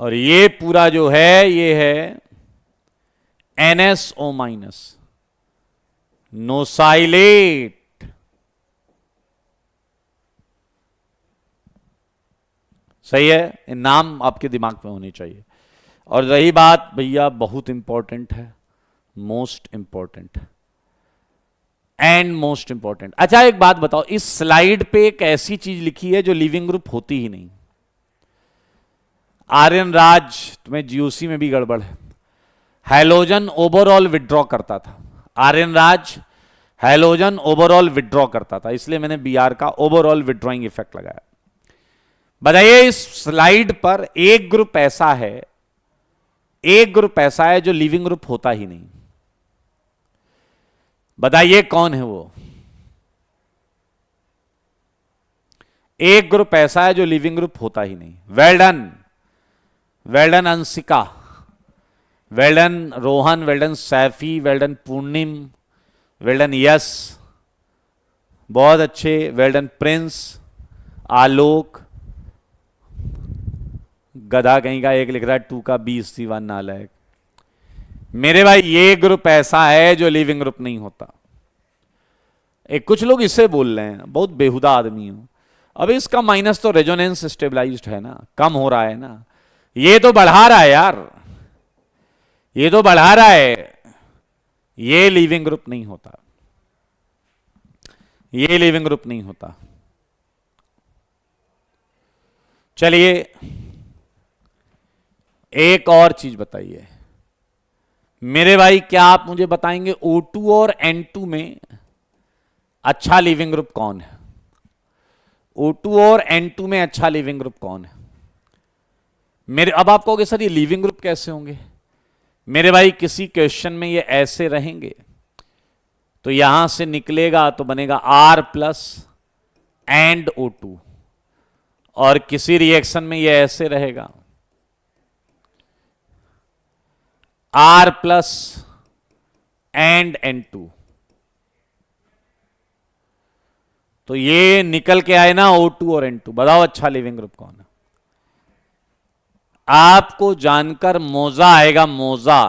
और ये पूरा जो है ये है NSO माइनस, नोसाइलेट। सही है? नाम आपके दिमाग में होने चाहिए। और रही बात भैया, बहुत इंपॉर्टेंट है, most important and most important. अच्छा एक बात बताओ, इस स्लाइड पे एक ऐसी चीज लिखी है जो लिविंग ग्रुप होती ही नहीं। आर्यन राज, तुम्हें जीओसी में भी गड़बड़ है। हैलोजन ओवरऑल विड्रॉ करता था। आर्यन राज हैलोजन ओवरऑल विड्रॉ करता था, इसलिए मैंने बीआर का ओवरऑल विड्रॉइंग इफेक्ट लगाया। बताइए इस स्लाइड पर एक ग्रुप ऐसा है, एक ग्रुप ऐसा है जो लिविंग ग्रुप होता ही नहीं। बताइए कौन है वो? एक ग्रुप ऐसा है जो लिविंग ग्रुप होता ही नहीं। Well done, well done Anshika, well done Rohan, well done Saifi, well done Purnim, well done yes, बहुत अच्छे, वेल डन प्रिंस, आलोक, गधा कहीं का एक लिख रहा है 2 का 20 C1 नालायक। मेरे भाई ये ग्रुप ऐसा है जो लिविंग ग्रुप नहीं होता। एक कुछ लोग इसे बोल रहे हैं, बहुत बेहुदा आदमी हो। अब इसका माइनस तो रेजोनेंस स्टेबलाइज्ड है ना, कम हो रहा है ना, ये तो बढ़ा रहा है यार, ये तो बढ़ा रहा है। ये लिविंग ग्रुप नहीं होता, ये लिविंग ग्रुप नहीं होता। चलिए एक और चीज बताइए मेरे भाई, क्या आप मुझे बताएंगे O2 और N2 में अच्छा लिविंग ग्रुप कौन है? O2 और N2 में अच्छा लिविंग ग्रुप कौन है? मेरे अब आप कहोगे सर ये लिविंग ग्रुप कैसे होंगे? मेरे भाई किसी क्वेश्चन में ये ऐसे रहेंगे तो यहां से निकलेगा तो बनेगा R प्लस एंड O2, और किसी रिएक्शन में ये ऐसे रहेगा R प्लस एंड N2। तो ये निकल के आए ना O2 और N2। बताओ अच्छा लिविंग ग्रुप कौन है? आपको जानकर मौजा आएगा, मौजा।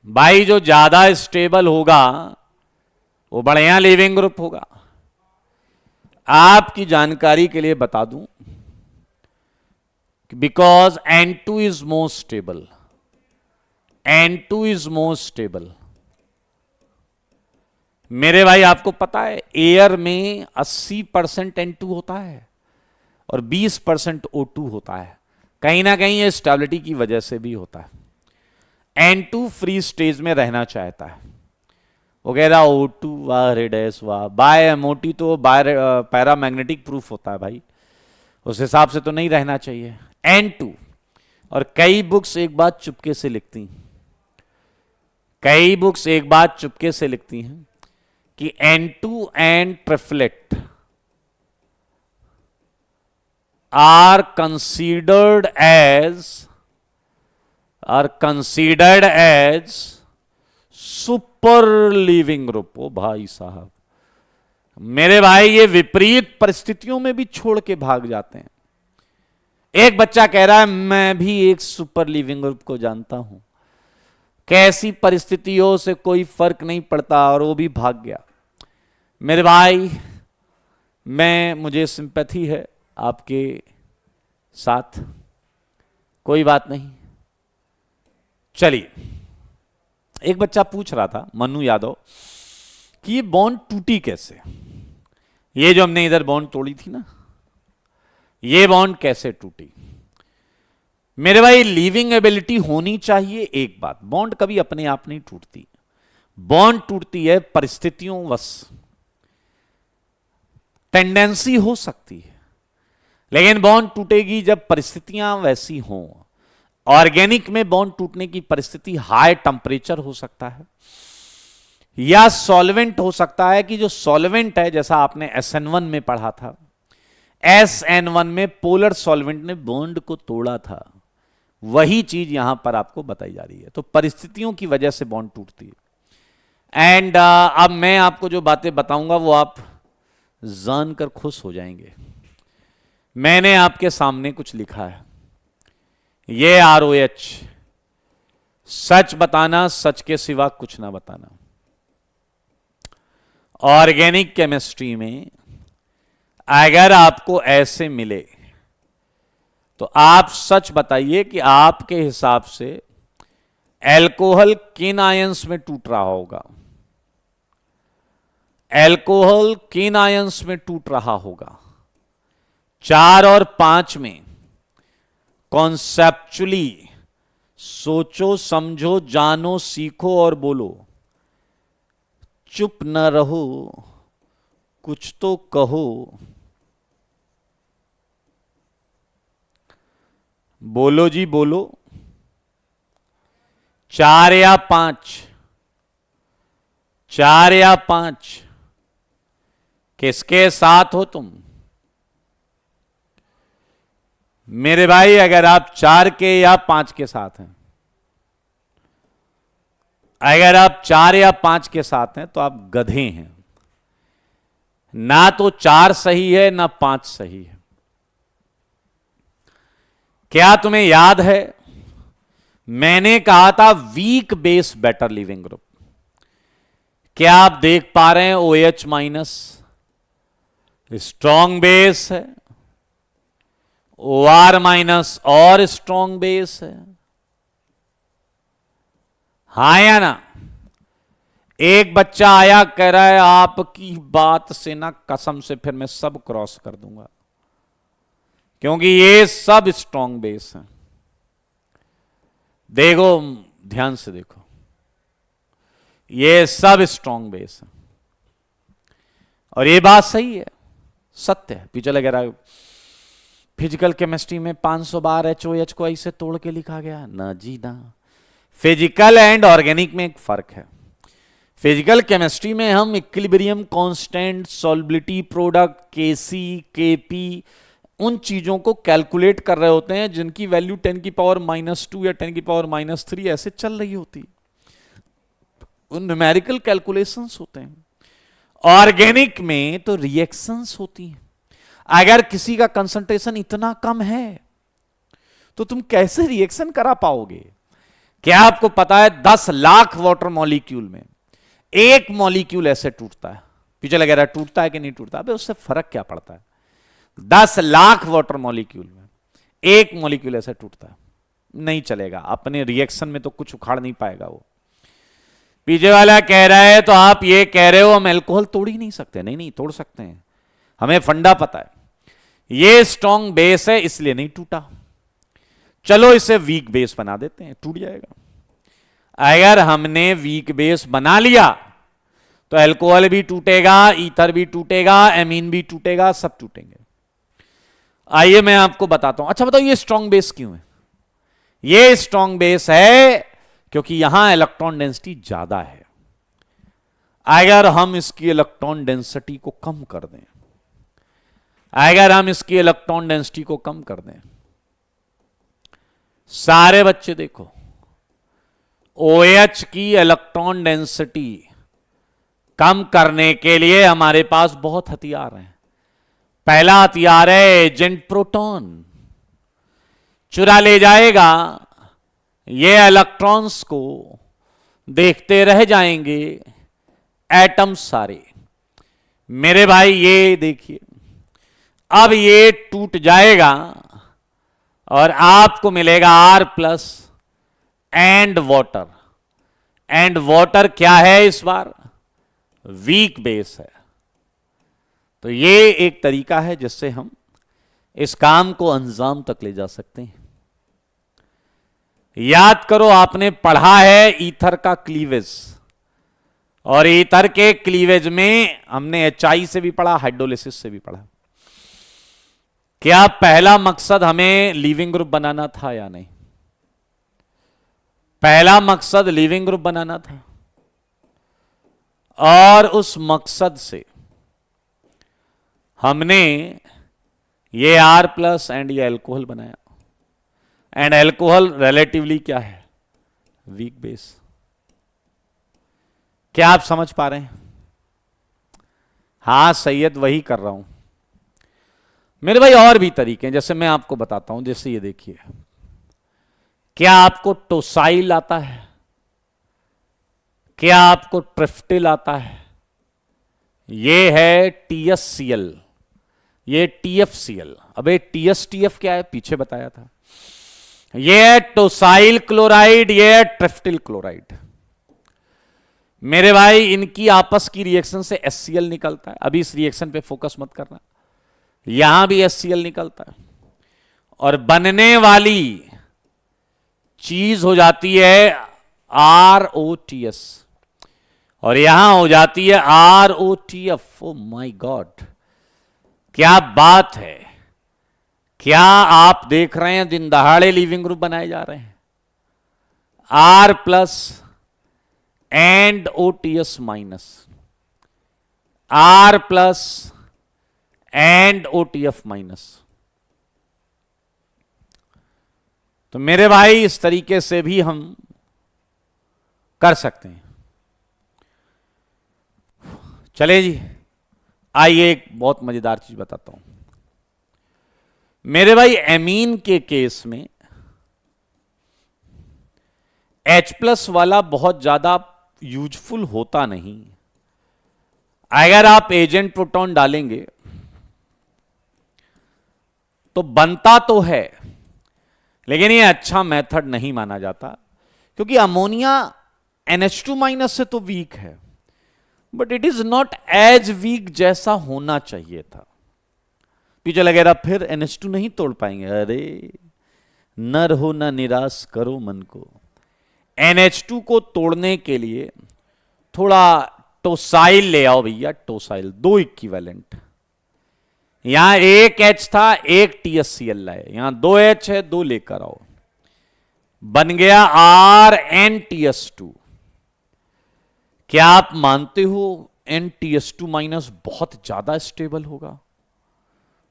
भाई जो ज्यादा स्टेबल होगा वो बढ़िया लिविंग ग्रुप होगा। आपकी जानकारी के लिए बता दूं, because N2 is most stable, N2 is most stable. मेरे भाई आपको पता है एयर में 80% N2 होता है और 20% O2 होता है। कहीं ना कहीं ये स्टेबिलिटी की वजह से भी होता है। N2 फ्री स्टेज में रहना चाहता है, वो कह रहा O2 वाह रेडेस वाह, बाय MOT तो बाय पैरामैग्नेटिक प्रूफ होता है भाई, उस हिसाब से तो नहीं रहना चाहिए N2। और कई बुक्स एक बात चुपके से लिखती हैं, कई बुक्स एक बात चुपके से लिखती हैं कि N2 and triflate are considered as super leaving group. ओ भाई साहब, मेरे भाई ये विपरीत परिस्थितियों में भी छोड़ के भाग जाते हैं। एक बच्चा कह रहा है मैं भी एक सुपर लिविंग ग्रुप को जानता हूं, कैसी परिस्थितियों से कोई फर्क नहीं पड़ता, और वो भी भाग गया। मेरे भाई, मुझे सिंपैथी है आपके साथ, कोई बात नहीं। चलिए, एक बच्चा पूछ रहा था, मनु यादव, कि ये बॉन्ड टूटी कैसे? ये जो हमने इधर बॉन्ड तोड़ी थी ना, ये बॉन्ड कैसे टूटी? मेरे भाई, लिविंग एबिलिटी होनी चाहिए। एक बात, बॉन्ड कभी अपने आप नहीं टूटती, बॉन्ड टूटती है परिस्थितियों वश। टेंडेंसी हो सकती है, लेकिन बॉन्ड टूटेगी जब परिस्थितियां वैसी हों। ऑर्गेनिक में बॉन्ड टूटने की परिस्थिति हाई टेम्परेचर हो सकता है, या सॉल्वेंट हो सकता है, कि जो सॉल्वेंट है, जैसा आपने SN1 में पढ़ा था, SN1 में पोलर सॉल्वेंट ने बॉन्ड को तोड़ा था, वही चीज यहां पर आपको बताई जा रही है। तो परिस्थितियों की वजह से बॉन्ड टूटती है। एंड अब मैं आपको जो बातें बताऊंगा वो आप जानकर खुश हो जाएंगे। मैंने आपके सामने कुछ लिखा है, ये ROH, सच बताना, सच के सिवा कुछ ना बताना। ऑर्गेनिक केमिस्ट्री में अगर आपको ऐसे मिले तो आप सच बताइए कि आपके हिसाब से एल्कोहल किन आयंस में टूट रहा होगा? एल्कोहल किन आयंस में टूट रहा होगा? 4 और 5 में। कॉन्सेप्चुअली सोचो, समझो, जानो, सीखो और बोलो। चुप न रहो, कुछ तो कहो। बोलो जी, बोलो। 4 या 5? 4 या 5? किसके साथ हो तुम? मेरे भाई, अगर आप 4 के या 5 के साथ हैं, अगर आप 4 या 5 के साथ हैं तो आप गधे हैं। ना तो 4 सही है, ना 5 सही है। क्या तुम्हें याद है मैंने कहा था weak base better leaving group? क्या आप देख पा रहे हैं? OH माइनस स्ट्रॉन्ग बेस है, OR माइनस और स्ट्रॉन्ग बेस है। हाँ या ना? एक बच्चा आया, कह रहा है आपकी बात से ना कसम से फिर मैं सब क्रॉस कर दूंगा, क्योंकि ये सब स्ट्रॉन्ग बेस है। देखो, ध्यान से देखो, ये सब स्ट्रॉन्ग बेस है, और ये बात सही है, सत्य है। पीछे लगे रहा, फिजिकल केमिस्ट्री में 500 बार HOH को ऐसे तोड़ के लिखा गया ना जी ना। फिजिकल एंड ऑर्गेनिक में एक फर्क है। फिजिकल केमिस्ट्री में हम equilibrium constant, solubility product, Kc, Kp, उन चीजों को कैलकुलेट कर रहे होते हैं जिनकी वैल्यू 10⁻² या 10⁻³ ऐसे चल रही होती। उन न्यूमेरिकल कैलकुलेशंस होते हैं। ऑर्गेनिक में तो रिएक्शंस होती हैं। अगर किसी का कंसंट्रेशन इतना कम है तो तुम कैसे रिएक्शन करा पाओगे? क्या आपको पता है 10 लाख वाटर मॉलिक्यूल में एक मॉलिक्यूल ऐसे टूटता है? पीछे लगे रहा, टूटता है कि नहीं टूटता? अबे उससे फर्क क्या पड़ता है? 10 लाख वाटर मॉलिक्यूल में एक मॉलिक्यूल ऐसे टूटता है, नहीं चलेगा। अपने रिएक्शन में तो कुछ उखाड़ नहीं पाएगा वो। पीछे वाला कह रहा है तो आप ये कह रहे हो हम अल्कोहल तोड़ ही नहीं सकते? नहीं, तोड़ सकते हैं, हमें फंडा पता है। ये स्ट्रॉन्ग बेस है इसलिए नहीं टूटा, चलो इसे वीक बेस बना देते हैं, टूट जाएगा। अगर हमने वीक बेस बना लिया तो अल्कोहल भी टूटेगा, ईथर भी टूटेगा, एमीन भी टूटेगा, सब टूटेंगे। आइए मैं आपको बताता हूं। अच्छा बताओ, ये स्ट्रॉन्ग बेस क्यों है? ये स्ट्रॉन्ग बेस है क्योंकि यहां इलेक्ट्रॉन डेंसिटी ज्यादा है। अगर हम इसकी इलेक्ट्रॉन डेंसिटी को कम कर दें, अगर हम इसकी इलेक्ट्रॉन डेंसिटी को कम कर दें, सारे बच्चे देखो, OH की इलेक्ट्रॉन डेंसिटी कम करने के लिए हमारे पास बहुत हथियार हैं। पहला हथियार है एजेंट प्रोटॉन, चुरा ले जाएगा ये इलेक्ट्रॉन्स को देखते रह जाएंगे एटम सारे। मेरे भाई ये देखिए, अब ये टूट जाएगा और आपको मिलेगा R plus and water. And water क्या है इस बार? वीक बेस है। तो ये एक तरीका है जिससे हम इस काम को अंजाम तक ले जा सकते हैं। याद करो, आपने पढ़ा है ईथर का क्लीवेज, और ईथर के क्लीवेज में हमने HI से भी पढ़ा, हाइड्रोलिसिस से भी पढ़ा। क्या पहला मकसद हमें लीविंग ग्रुप बनाना था या नहीं? पहला मकसद लीविंग ग्रुप बनाना था, और उस मकसद से हमने ये R प्लस एंड ये अल्कोहल बनाया। एंड अल्कोहल रिलेटिवली क्या है? Weak base. क्या आप समझ पा रहे हैं? हां सैयद, वही कर रहा हूं मेरे भाई। और भी तरीके हैं, जैसे मैं आपको बताता हूं। जैसे ये देखिए, क्या आपको टोसाइल आता है? क्या आपको ट्रिफ्टिल आता है? ये है TSCl, ये TFCl। अबे TSTF क्या है? पीछे बताया था। ये है टोसाइल क्लोराइड, ये है ट्रिफ्टिल क्लोराइड। मेरे भाई इनकी आपस की रिएक्शन से HCl निकलता है। अभी इस रिएक्शन पे फोकस मत करना, यहां भी HCl निकलता है, और बनने वाली चीज हो जाती है ROTS, और यहां हो जाती है ROTF। ओ माय गॉड, क्या बात है! क्या आप देख रहे हैं, दिन दहाड़े लिविंग ग्रुप बनाए जा रहे हैं। R plus and OTS minus, R plus and OTF minus. तो मेरे भाई इस तरीके से भी हम कर सकते हैं। चले जी, आइए एक बहुत मजेदार चीज बताता हूं। मेरे भाई एमीन के केस में H प्लस वाला बहुत ज्यादा यूजफुल होता नहीं। अगर आप एजेंट प्रोटॉन डालेंगे तो बनता तो है, लेकिन ये अच्छा मेथड नहीं माना जाता, क्योंकि अमोनिया NH2 माइनस से तो वीक है, but it is not as weak जैसा होना चाहिए था। पीछे लगेगा फिर NH2 नहीं तोड़ पाएंगे। अरे नर हो ना निराश करो मन को। NH2 को तोड़ने के लिए थोड़ा टोसाइल ले आओ भैया, टोसाइल, 2 इक्विवेलेंट। यहां एक H था, एक TSCl लाए, यहां 2 H है, 2 लेकर आओ, बन गया RnTS2। क्या आप मानते हो NTS2 माइनस बहुत ज्यादा स्टेबल होगा?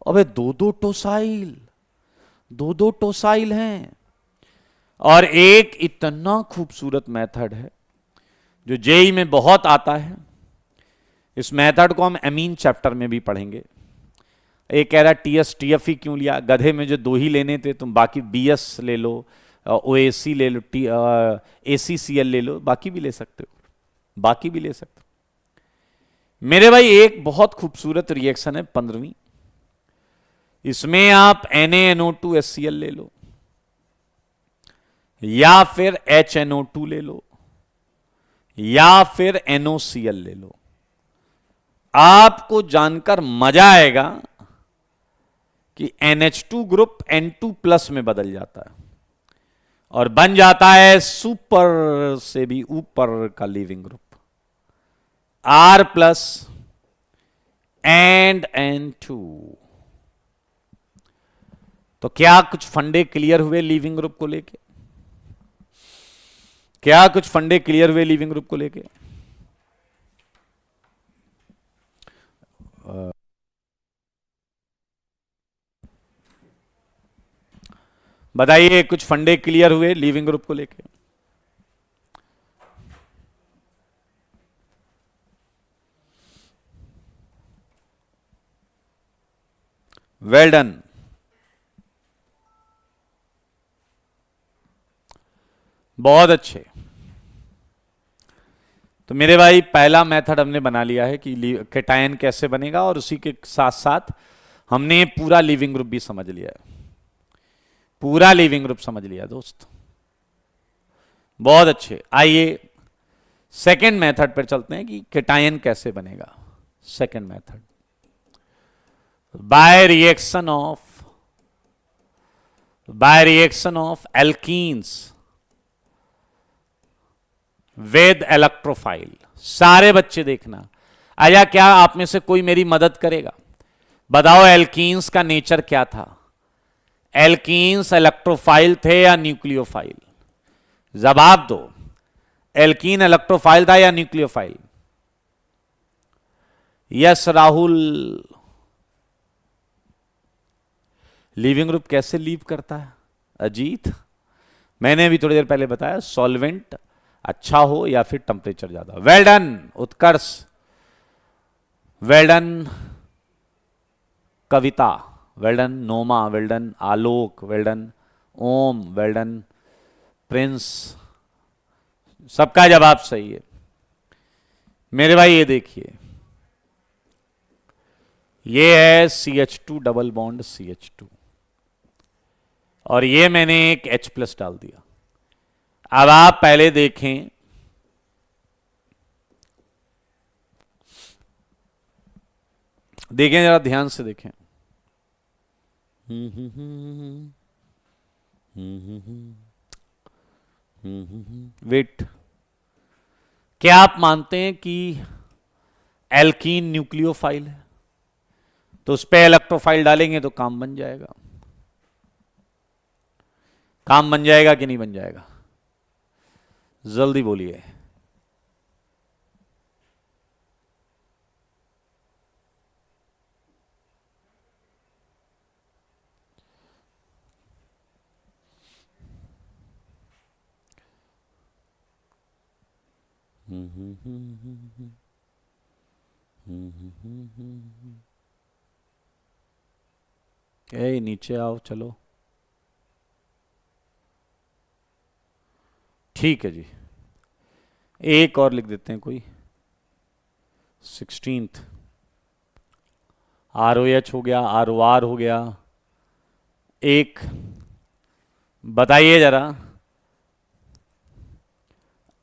अबे दो दो टोसाइल हैं। और एक इतना खूबसूरत मेथड है जो जेई में बहुत आता है। इस मेथड को हम एमीन चैप्टर में भी पढ़ेंगे। एक कह रहा TS TF ही क्यों लिया? गधे में जो 2 ही लेने थे, तुम बाकी BS ले लो, OAC ले लो, ACCl ले लो, बाकी भी ले सकते हो, बाकी भी ले सकते हो। मेरे भाई एक बहुत खूबसूरत रिएक्शन है 15वीं। इसमें आप NaNO2HCl ले लो, या फिर HNO2 ले लो, या फिर NOCl ले लो। आपको जानकर मजा आएगा कि NH2 ग्रुप N2 प्लस में बदल जाता है और बन जाता है सुपर से भी ऊपर का leaving group, R plus and N2। तो क्या कुछ फंडे क्लियर हुए लिविंग ग्रुप को लेके? क्या कुछ फंडे क्लियर हुए लिविंग ग्रुप को लेके? बताइए, कुछ फंडे क्लियर हुए लिविंग ग्रुप को लेके? Well done. बहुत अच्छे। तो मेरे भाई पहला मेथड हमने बना लिया है कि केटायन कैसे बनेगा, और उसी के साथ साथ हमने पूरा लीविंग ग्रुप भी समझ लिया है। पूरा लीविंग ग्रुप समझ लिया दोस्त, बहुत अच्छे। आइए सेकेंड मेथड पर चलते हैं कि केटायन कैसे बनेगा। Second method, by reaction of alkenes with electrophile. सारे बच्चे देखना। आया, क्या आप में से कोई मेरी मदद करेगा? बताओ एल्कीन्स का नेचर क्या था? एल्कीन्स इलेक्ट्रोफाइल थे या न्यूक्लियोफाइल? जवाब दो। एल्कीन इलेक्ट्रोफाइल था या nucleophile? Yes Rahul. Leaving group कैसे लीव करता है अजीत? मैंने अभी थोड़ी देर पहले बताया, सॉल्वेंट अच्छा हो या फिर टेम्परेचर ज्यादा। वेल डन उत्कर्ष, वेल डन कविता, well done Noma, well done आलोक, वेल डन ओम, वेल डन प्रिंस। सबका जवाब सही है मेरे भाई। ये देखिए, ये है CH2 डबल बॉन्ड CH2, और ये मैंने एक H+ डाल दिया। अब आप पहले देखें, जरा ध्यान से देखें। वेट, क्या आप मानते हैं कि एल्कीन न्यूक्लियोफाइल है? तो उस पे इलेक्ट्रोफाइल डालेंगे तो काम बन जाएगा। काम बन जाएगा कि नहीं बन जाएगा? जल्दी बोलिए। ए नीचे आओ, चलो। ठीक है जी, एक और लिख देते हैं कोई। 16th ROH हो गया, ROR हो गया। एक बताइए जरा,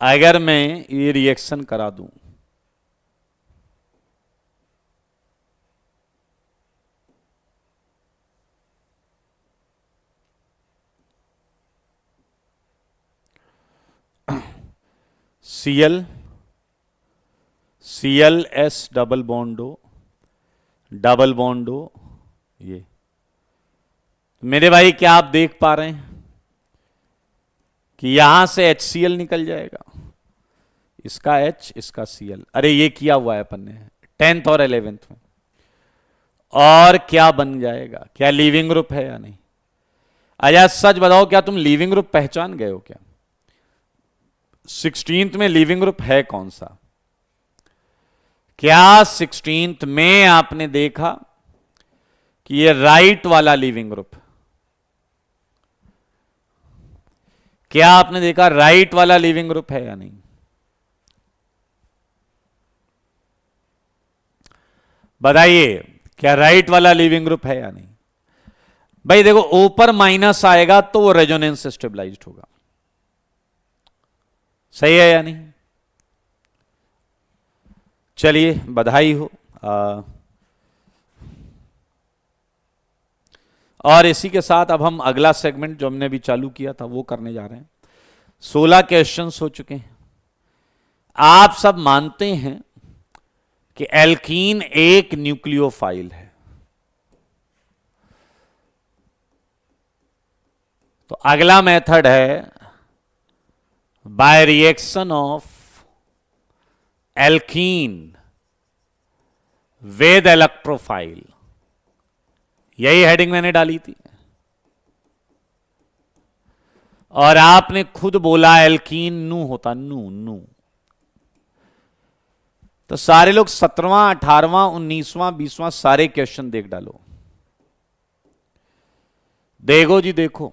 अगर मैं ये रिएक्शन करा दूं, ClS डबल बॉन्डो ये। मेरे भाई क्या आप देख पा रहे हैं कि यहां से HCl निकल जाएगा, इसका H, इसका Cl। अरे ये किया हुआ है अपन ने 10th और 11th में। और क्या बन जाएगा? क्या लीविंग ग्रुप है या नहीं? अच्छा सच बताओ, क्या तुम लीविंग ग्रुप पहचान गए हो क्या? 16th में लीविंग ग्रुप है कौन सा? क्या 16th में आपने देखा कि ये राइट वाला लीविंग ग्रुप? क्या आपने देखा राइट वाला लीविंग ग्रुप है या नहीं? बताइए, क्या राइट वाला लीविंग ग्रुप है या नहीं? भाई देखो, ऊपर माइनस आएगा तो वो रेजोनेंस स्टेबलाइज्ड होगा। सही है या नहीं? चलिए बधाई हो। और इसी के साथ अब हम अगला सेगमेंट जो हमने अभी चालू किया था वो करने जा रहे हैं। 16 क्वेश्चंस हो चुके हैं। आप सब मानते हैं कि एल्कीन एक न्यूक्लियोफाइल है। तो अगला मेथड है by reaction of alkene with electrophile. यही हेडिंग मैंने डाली थी, और आपने खुद बोला एल्कीन नू होता, नू। तो सारे लोग 17वां, 18वां, 19वां, 20वां सारे क्वेश्चन देख डालो। देखो जी, देखो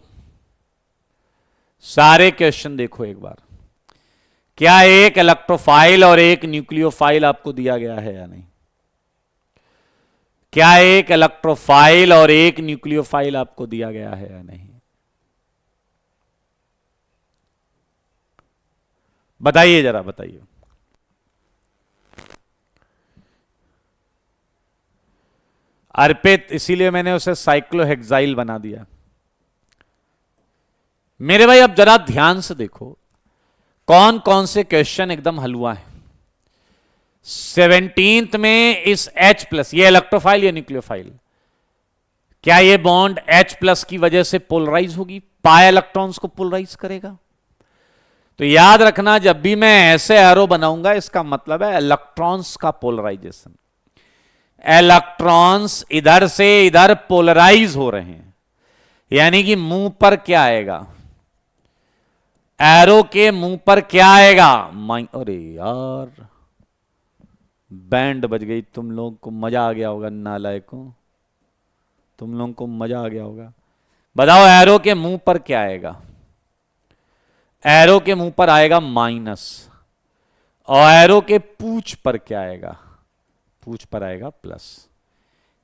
सारे क्वेश्चन देखो एक बार। क्या एक इलेक्ट्रोफाइल और एक न्यूक्लियोफाइल आपको दिया गया है या नहीं? क्या एक इलेक्ट्रोफाइल और एक न्यूक्लियोफाइल आपको दिया गया है या नहीं? बताइए, जरा बताइए। अर्पित, इसीलिए मैंने उसे साइक्लोहेक्साइल बना दिया। मेरे भाई अब जरा ध्यान से देखो कौन कौन से क्वेश्चन एकदम हलवा है। 17th में इस H+, ये इलेक्ट्रोफाइल या न्यूक्लियोफाइल, क्या ये बॉन्ड H+ की वजह से पोलराइज होगी, पाई इलेक्ट्रॉन्स को पोलराइज करेगा? तो याद रखना, जब भी मैं ऐसे एरो बनाऊंगा इसका मतलब है इलेक्ट्रॉन्स का पोलराइजेशन। इलेक्ट्रॉन्स इधर से इधर पोलराइज हो रहे हैं, यानी कि मुंह पर क्या आएगा, एरो के मुंह पर क्या आएगा, अरे यार बैंड बज गई, तुम लोग को मजा आ गया होगा, नालायकों, तुम लोगों को मजा आ गया होगा। बताओ एरो के मुंह पर क्या आएगा? एरो के मुंह पर आएगा माइनस, और एरो के पूंछ पर क्या आएगा? पूंछ पर आएगा प्लस,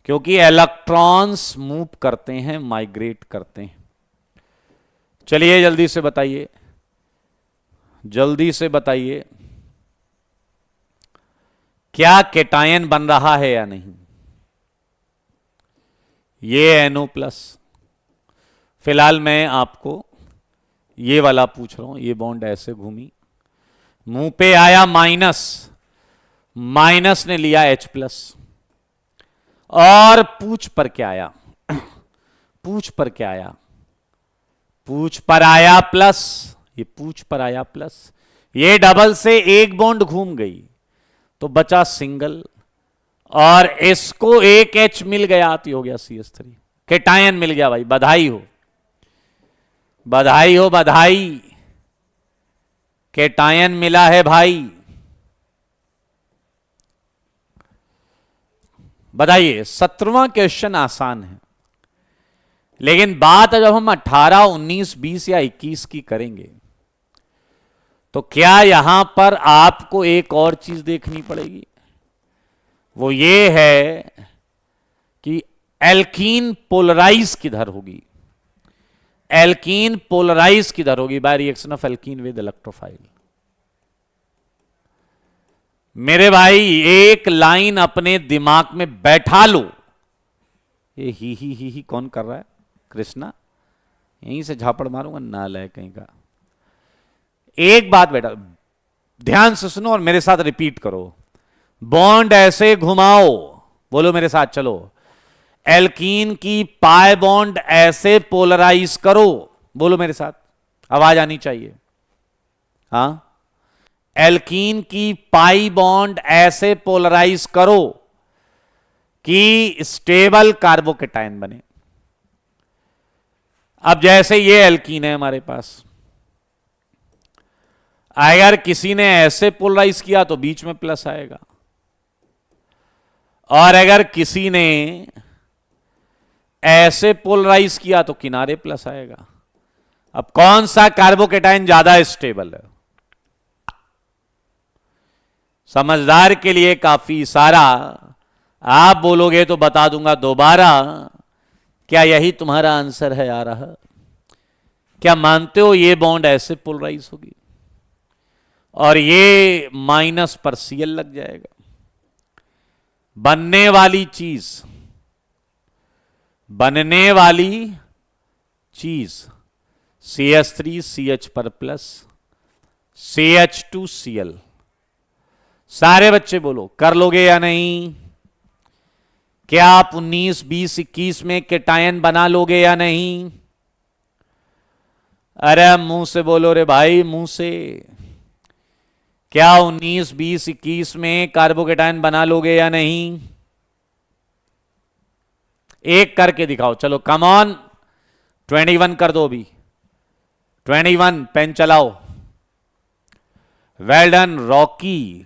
क्योंकि इलेक्ट्रॉन्स मूव करते हैं, माइग्रेट करते हैं। चलिए जल्दी से बताइए, जल्दी से बताइए, क्या केटायन बन रहा है या नहीं? ये NO+। फिलहाल मैं आपको ये वाला पूछ रहा हूं, ये बॉन्ड ऐसे घूमी, मुंह पे आया माइनस, माइनस ने लिया H+, और पूंछ पर क्या आया? पूंछ पर क्या आया? पूंछ पर आया प्लस, ये पूंछ पर आया प्लस, ये डबल से एक बॉन्ड घूम गई तो बचा सिंगल, और इसको एक H मिल गया तो हो गया CH3, केटायन मिल गया भाई, बधाई हो, बधाई हो, बधाई, केटायन मिला है भाई। बताइए, 17वां क्वेश्चन आसान है, लेकिन बात जब हम 18, 19, 20 या 21 की करेंगे तो क्या यहां पर आपको एक और चीज देखनी पड़ेगी, वो ये है कि एल्कीन पोलराइज किधर होगी, एल्कीन पोलराइज किधर होगी by reaction of alkene with electrophile. मेरे भाई एक लाइन अपने दिमाग में बैठा लो। ये ही कौन कर रहा है? कृष्णा, यहीं से झापड़ मारूंगा, नालायक कहीं का। एक बात बेटा ध्यान से सुनो और मेरे साथ रिपीट करो, बॉन्ड ऐसे घुमाओ, बोलो मेरे साथ, चलो, एल्कीन की पाई बॉन्ड ऐसे पोलराइज करो, बोलो मेरे साथ, आवाज आनी चाहिए। हां, एल्कीन की पाई बॉन्ड ऐसे पोलराइज करो कि स्टेबल कार्बोकेटायन बने। अब जैसे ये एल्कीन है हमारे पास, अगर किसी ने ऐसे पोलराइज किया तो बीच में प्लस आएगा, और अगर किसी ने ऐसे पोलराइज किया तो किनारे प्लस आएगा। अब कौन सा कार्बोकेटायन ज्यादा स्टेबल है? समझदार के लिए काफी सारा, आप बोलोगे तो बता दूंगा दोबारा। क्या यही तुम्हारा आंसर है आ रहा? क्या मानते हो ये बॉन्ड ऐसे पोलराइज होगी और ये माइनस पर Cl लग जाएगा? बनने वाली चीज CH3CH पर प्लस, CH2Cl। सारे बच्चे बोलो, कर लोगे या नहीं? क्या आप 19, 20, 21 में केटायन बना लोगे या नहीं? अरे मुंह से बोलो रे भाई, मुंह से। क्या 19, 20, 21 में कार्बोकेटायन बना लोगे या नहीं? एक करके दिखाओ, चलो कम ऑन। 21 कर दो अभी, 21 पेन चलाओ। Well done Rocky,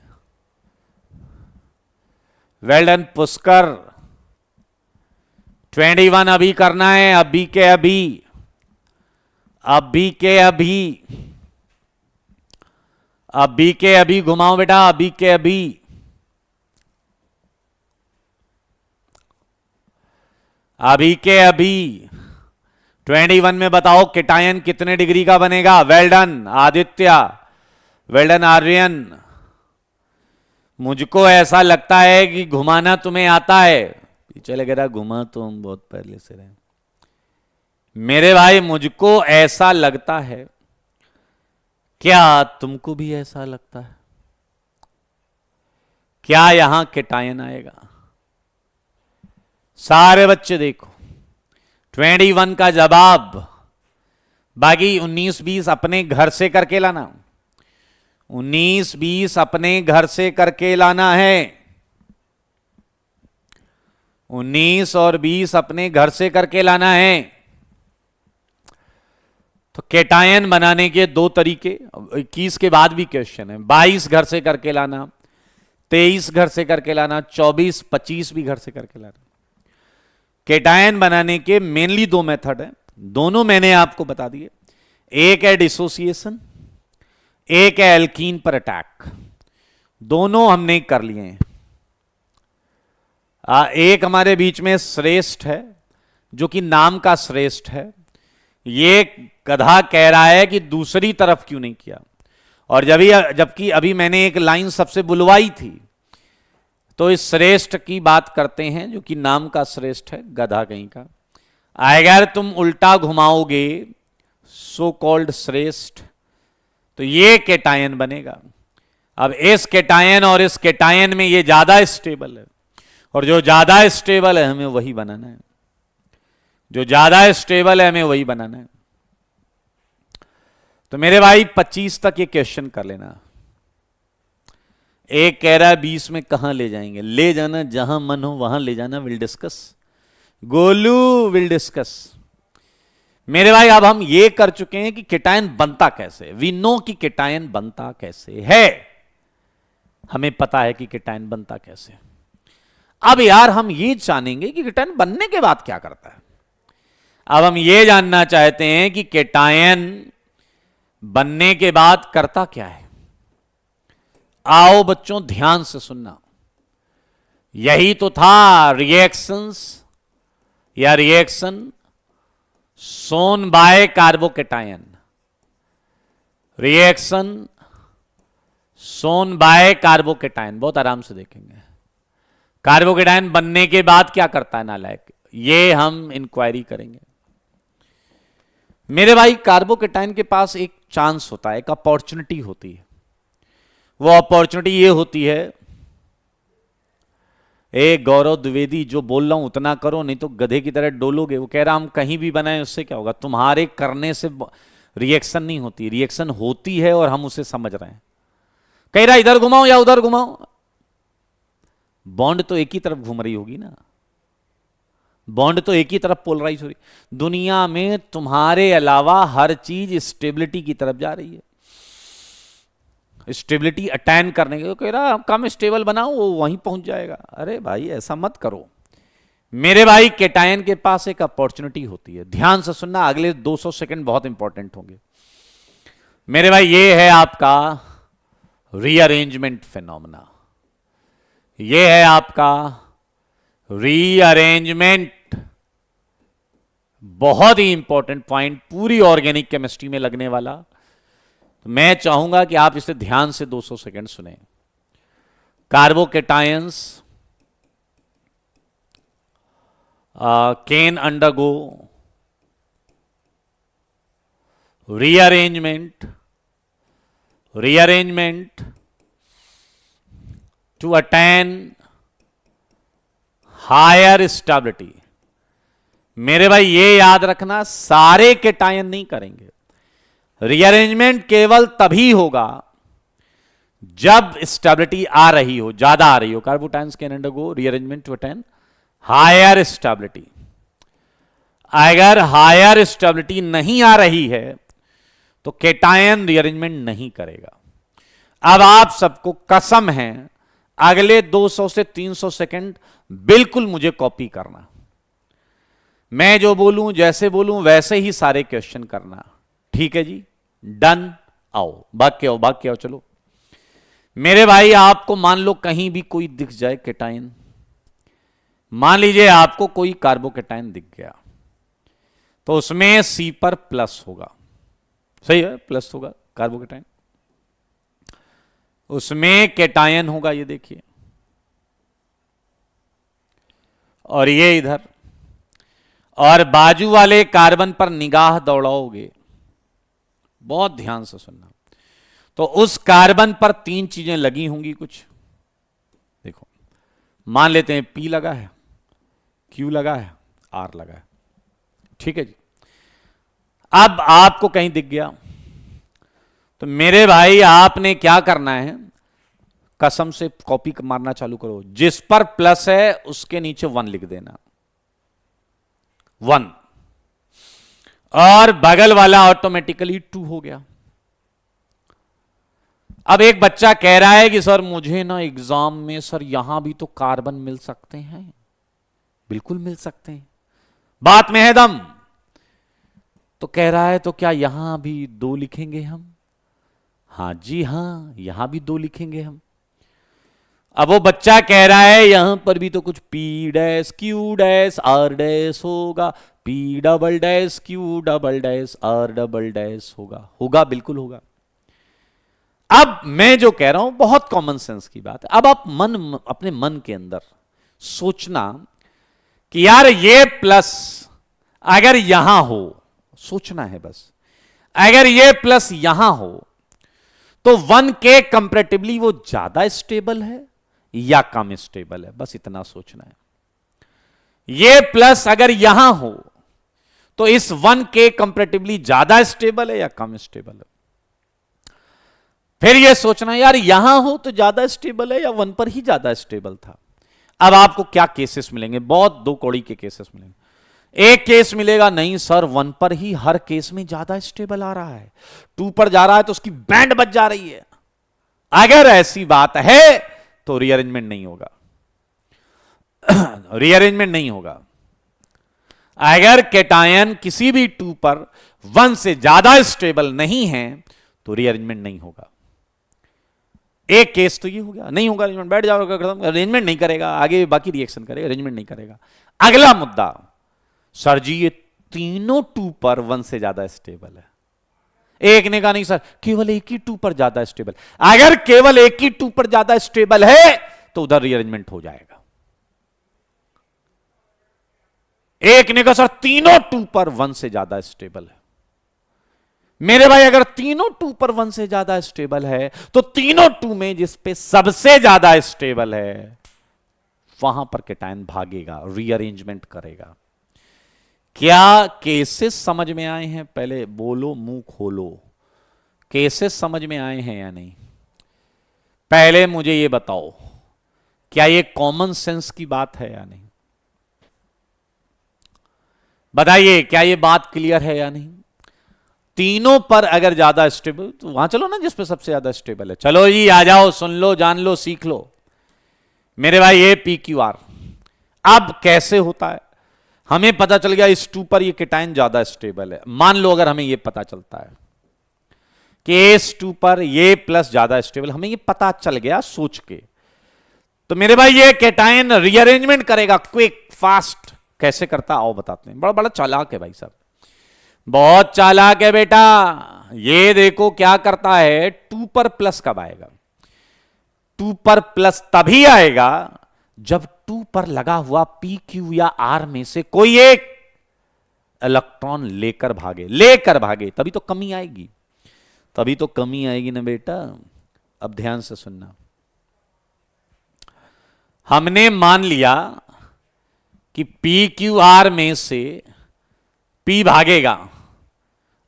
well done Pushkar. 21 अभी करना है, अभी के अभी, अभी के अभी, अभी के अभी घुमाओ बेटा, अभी के अभी। अभी के अभी 21 में बताओ केटायन कितने डिग्री का बनेगा। Well done Aditya, well done Aryan. मुझको ऐसा लगता है कि घुमाना तुम्हें आता है। पीछे लग रहा घुमा तो हम बहुत पहले से रहे। मेरे भाई मुझको ऐसा लगता है, क्या तुमको भी ऐसा लगता है? क्या यहां केटायन आएगा? सारे बच्चे देखो 21 का जवाब, बाकी 19-20 अपने घर से करके लाना। 19-20 अपने घर से करके लाना है। 19 और 20 अपने घर से करके लाना है। तो केटायन बनाने के दो तरीके, 21 के बाद भी क्वेश्चन है। 22 घर से करके लाना, 23 घर से करके लाना, 24-25 भी घर से करके लाना। केटायन बनाने के मेनली दो मेथड हैं, दोनों मैंने आपको बता दिए। एक है डिसोसिएशन, एक है एल्कीन पर अटैक। दोनों हमने कर लिए हैं। एक हमारे बीच में श्रेष्ठ है, जो कि नाम का श्रेष्ठ है। ये गधा कह रहा है कि दूसरी तरफ क्यों नहीं किया, और जबकि अभी मैंने एक लाइन सबसे बुलवाई थी। तो इस श्रेष्ठ की बात करते हैं, जो कि नाम का श्रेष्ठ है, गधा कहीं का। अगर तुम उल्टा घुमाओगे सो कॉल्ड श्रेष्ठ, तो ये केटायन बनेगा। अब इस केटायन और इस केटायन में ये ज्यादा स्टेबल है, और जो ज्यादा स्टेबल है हमें वही बनाना है। जो ज्यादा स्टेबल है हमें वही बनाना है। तो मेरे भाई 25 तक ये क्वेश्चन कर लेना। एक कह रहा है 20 में कहां ले जाएंगे? ले जाना जहां मन हो वहां ले जाना। Will discuss Golu, will discuss. मेरे भाई अब हम ये कर चुके हैं कि केटायन बनता कैसे। वी नो कि केटायन बनता कैसे है, हमें पता है कि केटायन बनता कैसे। अब यार हम ये जानेंगे कि केटायन बनने के बाद क्या करता है। अब हम ये जानना चाहते हैं कि केटायन बनने के बाद करता क्या है। आओ बच्चों ध्यान से सुनना। यही तो था रिएक्शंस या रिएक्शन सोन बाय कार्बोकेटायन। रिएक्शन सोन बाय कार्बोकेटायन, बहुत आराम से देखेंगे। कार्बोकेटायन बनने के बाद क्या करता है नालायक, ये हम इंक्वायरी करेंगे। मेरे भाई कार्बोकेटायन के पास एक चांस होता है, एक अपॉर्चुनिटी होती है। वो अपॉर्चुनिटी ये होती है, ए गौरव द्विवेदी जो बोल रहा हूं उतना करो, नहीं तो गधे की तरह डोलोगे। वो कह रहा हम कहीं भी बनाए उससे क्या होगा। तुम्हारे करने से रिएक्शन नहीं होती, रिएक्शन होती है और हम उसे समझ रहे हैं। कह रहा इधर घुमाओ या उधर घुमाओ, बॉन्ड तो एक ही तरफ घूम रही होगी ना। बॉन्ड तो एक ही तरफ पोलराइज हो रही। दुनिया में तुम्हारे अलावा हर चीज स्टेबिलिटी की तरफ जा रही है। स्टेबिलिटी अटेन करने के कह रहा कम स्टेबल बनाओ, वो वहीं पहुंच जाएगा। अरे भाई ऐसा मत करो। मेरे भाई केटायन के पास एक अपॉर्चुनिटी होती है। ध्यान से सुनना, अगले 200 सेकंड बहुत इंपॉर्टेंट होंगे। मेरे भाई ये है आपका रीअरेंजमेंट फिनोमेना। ये है आपका रीअरेंजमेंट। बहुत ही इंपॉर्टेंट पॉइंट, पूरी ऑर्गेनिक केमिस्ट्री में लगने वाला। तो मैं चाहूंगा कि आप इसे ध्यान से 200 सेकंड सुने। Carbocations can undergo rearrangement to attain higher stability। मेरे भाई ये याद रखना, सारे केटायन नहीं करेंगे। रीअरेंजमेंट केवल तभी होगा जब स्टेबिलिटी आ रही हो, ज्यादा आ रही हो। Carbocations can undergo rearrangement to attain higher stability. अगर हायर स्टेबिलिटी नहीं आ रही है तो केटायन रीअरेंजमेंट नहीं करेगा। अब आप सबको कसम है अगले 200 से 300 सेकंड बिल्कुल मुझे कॉपी करना। मैं जो बोलूं, जैसे बोलूं वैसे ही सारे क्वेश्चन करना। ठीक है जी, डन। आओ भाग के आओ, भाग के आओ, चलो मेरे भाई आपको मान लो कहीं भी कोई दिख जाए केटाइन, मान लीजिए आपको कोई कार्बोकेटाइन दिख गया, तो उसमें सी पर प्लस होगा, सही है, प्लस होगा कार्बोकेटाइन, उसमें केटायन होगा, ये देखिए, और ये इधर, और बाजू वाले कार्बन पर निगाह दौड़ाओगे, बहुत ध्यान से सुनना, तो उस कार्बन पर तीन चीजें लगी होंगी कुछ, देखो, मान लेते हैं पी लगा है, क्यू लगा है, आर लगा है, ठीक है जी। अब आपको कहीं दिख गया, तो मेरे भाई आपने क्या करना है, कसम से कॉपी मारना चालू करो, जिस पर प्लस है उसके नीचे 1 लिख देना, 1, और बगल वाला ऑटोमेटिकली 2 हो गया। अब एक बच्चा कह रहा है कि सर मुझे ना एग्जाम में सर यहां भी तो कार्बन मिल सकते हैं, बिल्कुल मिल सकते हैं, बात में है दम, तो कह रहा है तो क्या यहां भी 2 लिखेंगे हम? हां जी हां, यहां भी 2 लिखेंगे हम। अब वो बच्चा कह रहा है यहां पर भी तो कुछ P dash Q dash R dash होगा, P double dash Q double dash R double dash होगा, होगा, बिल्कुल होगा। अब मैं जो कह रहा हूं बहुत कॉमन सेंस की बात है, अब आप अपने मन के अंदर सोचना कि यार ये प्लस अगर यहां हो, सोचना है बस, अगर ये प्लस यहां हो तो 1 के कंपैरेटिवली वो ज्यादा स्टेबल है या कम स्टेबल है, बस इतना सोचना है। ये प्लस अगर यहां हो तो इस 1 के कंपैरेटिवली ज्यादा स्टेबल है या कम स्टेबल है। फिर यह सोचना यार यहां हो तो ज्यादा स्टेबल है या 1 पर ही ज्यादा स्टेबल था। अब आपको क्या केसेस मिलेंगे, बहुत 2 कौड़ी के केसेस मिलेंगे। एक केस मिलेगा नहीं सर 1 पर ही हर केस में ज्यादा स्टेबल आ रहा है, 2 पर जा रहा है तो उसकी बैंड बच जा रही है। अगर ऐसी बात है तो रीअरेंजमेंट नहीं होगा, रीअरेंजमेंट नहीं होगा। अगर केटायन किसी भी 2 पर 1 से ज्यादा स्टेबल नहीं है तो रीअरेंजमेंट नहीं होगा। एक केस तो ये हो गया, नहीं होगा अरेंजमेंट, बैठ जाओगे, अरेंजमेंट नहीं करेगा, आगे बाकी रिएक्शन करेगा, अरेंजमेंट नहीं करेगा। अगला मुद्दा, सर जी ये तीनों 2 पर 1 से ज्यादा स्टेबल है। एक ने कहा नहीं सर केवल एक ही 2 पर ज्यादा स्टेबल, अगर केवल एक ही 2 पर ज्यादा स्टेबल है तो उधर रीअरेंजमेंट हो जाएगा। एक ने कहा सर तीनों 2 पर 1 से ज्यादा स्टेबल है। मेरे भाई अगर तीनों 2 पर 1 से ज्यादा स्टेबल है तो तीनों 2 में जिस पे सबसे ज्यादा स्टेबल है वहां पर केटायन भागेगा, रीअरेंजमेंट करेगा। क्या केसेस समझ में आए हैं? पहले बोलो, मुंह खोलो, केसेस समझ में आए हैं या नहीं? पहले मुझे यह बताओ क्या यह कॉमन सेंस की बात है या नहीं? बताइए क्या यह बात क्लियर है या नहीं? तीनों पर अगर ज्यादा स्टेबल तो वहां चलो ना जिस पे सबसे ज्यादा स्टेबल है, चलो जी आ जाओ, सुन लो, जान लो, सीख लो। मेरे भाई ये पी क्यू आर अब कैसे होता है? हमें पता चल गया इस 2 पर ये केटायन ज्यादा स्टेबल है। मान लो अगर हमें ये पता चलता है कि इस 2 पर ये प्लस ज्यादा स्टेबल, हमें ये पता चल गया सोच के, तो मेरे भाई ये केटायन रीअरेंजमेंट करेगा क्विक फास्ट। कैसे करता आओ बताते हैं, बड़ा बड़ा चालाक है भाई साहब, बहुत चालाक है बेटा। ये देखो क्या करता है, 2 पर प्लस कब आएगा? 2 पर प्लस तभी आएगा जब 2 पर लगा हुआ पी क्यू या आर में से कोई एक इलेक्ट्रॉन लेकर भागे, तभी तो कमी आएगी, तभी तो कमी आएगी ना बेटा। अब ध्यान से सुनना, हमने मान लिया कि पी क्यू आर में से पी भागेगा।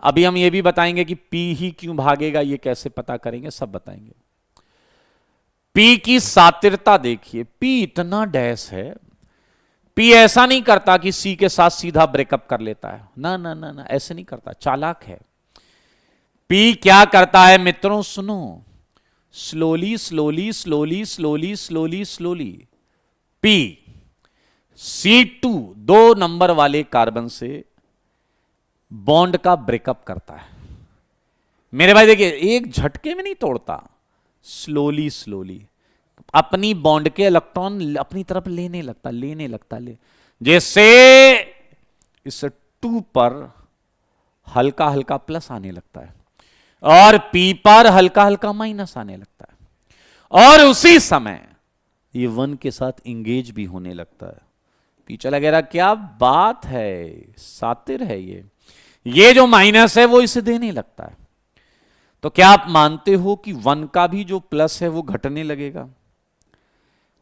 अभी हम ये भी बताएंगे कि पी ही क्यों भागेगा, ये कैसे पता करेंगे, सब बताएंगे। पी की सातिरता देखिए, पी इतना डैश है, पी ऐसा नहीं करता कि सी के साथ सीधा ब्रेकअप कर लेता है, ना ना ना ना, ऐसे नहीं करता, चालाक है। पी क्या करता है मित्रों, सुनो, slowly slowly slowly slowly slowly slowly P C2 2 number वाले कार्बन से बॉन्ड का ब्रेकअप करता है। मेरे भाई देखिए एक झटके में नहीं तोड़ता, स्लोली स्लोली अपनी बॉन्ड के इलेक्ट्रॉन अपनी तरफ लेने लगता जैसे इस 2 पर हल्का हल्का प्लस आने लगता है और P पर हल्का हल्का माइनस आने लगता है और उसी समय ये 1 के साथ इंगेज भी होने लगता है। पीछे लगेगा क्या बात है, सातिर है ये जो माइनस है वो इसे देने लगता है। तो क्या आप मानते हो कि 1 का भी जो प्लस है वो घटने लगेगा,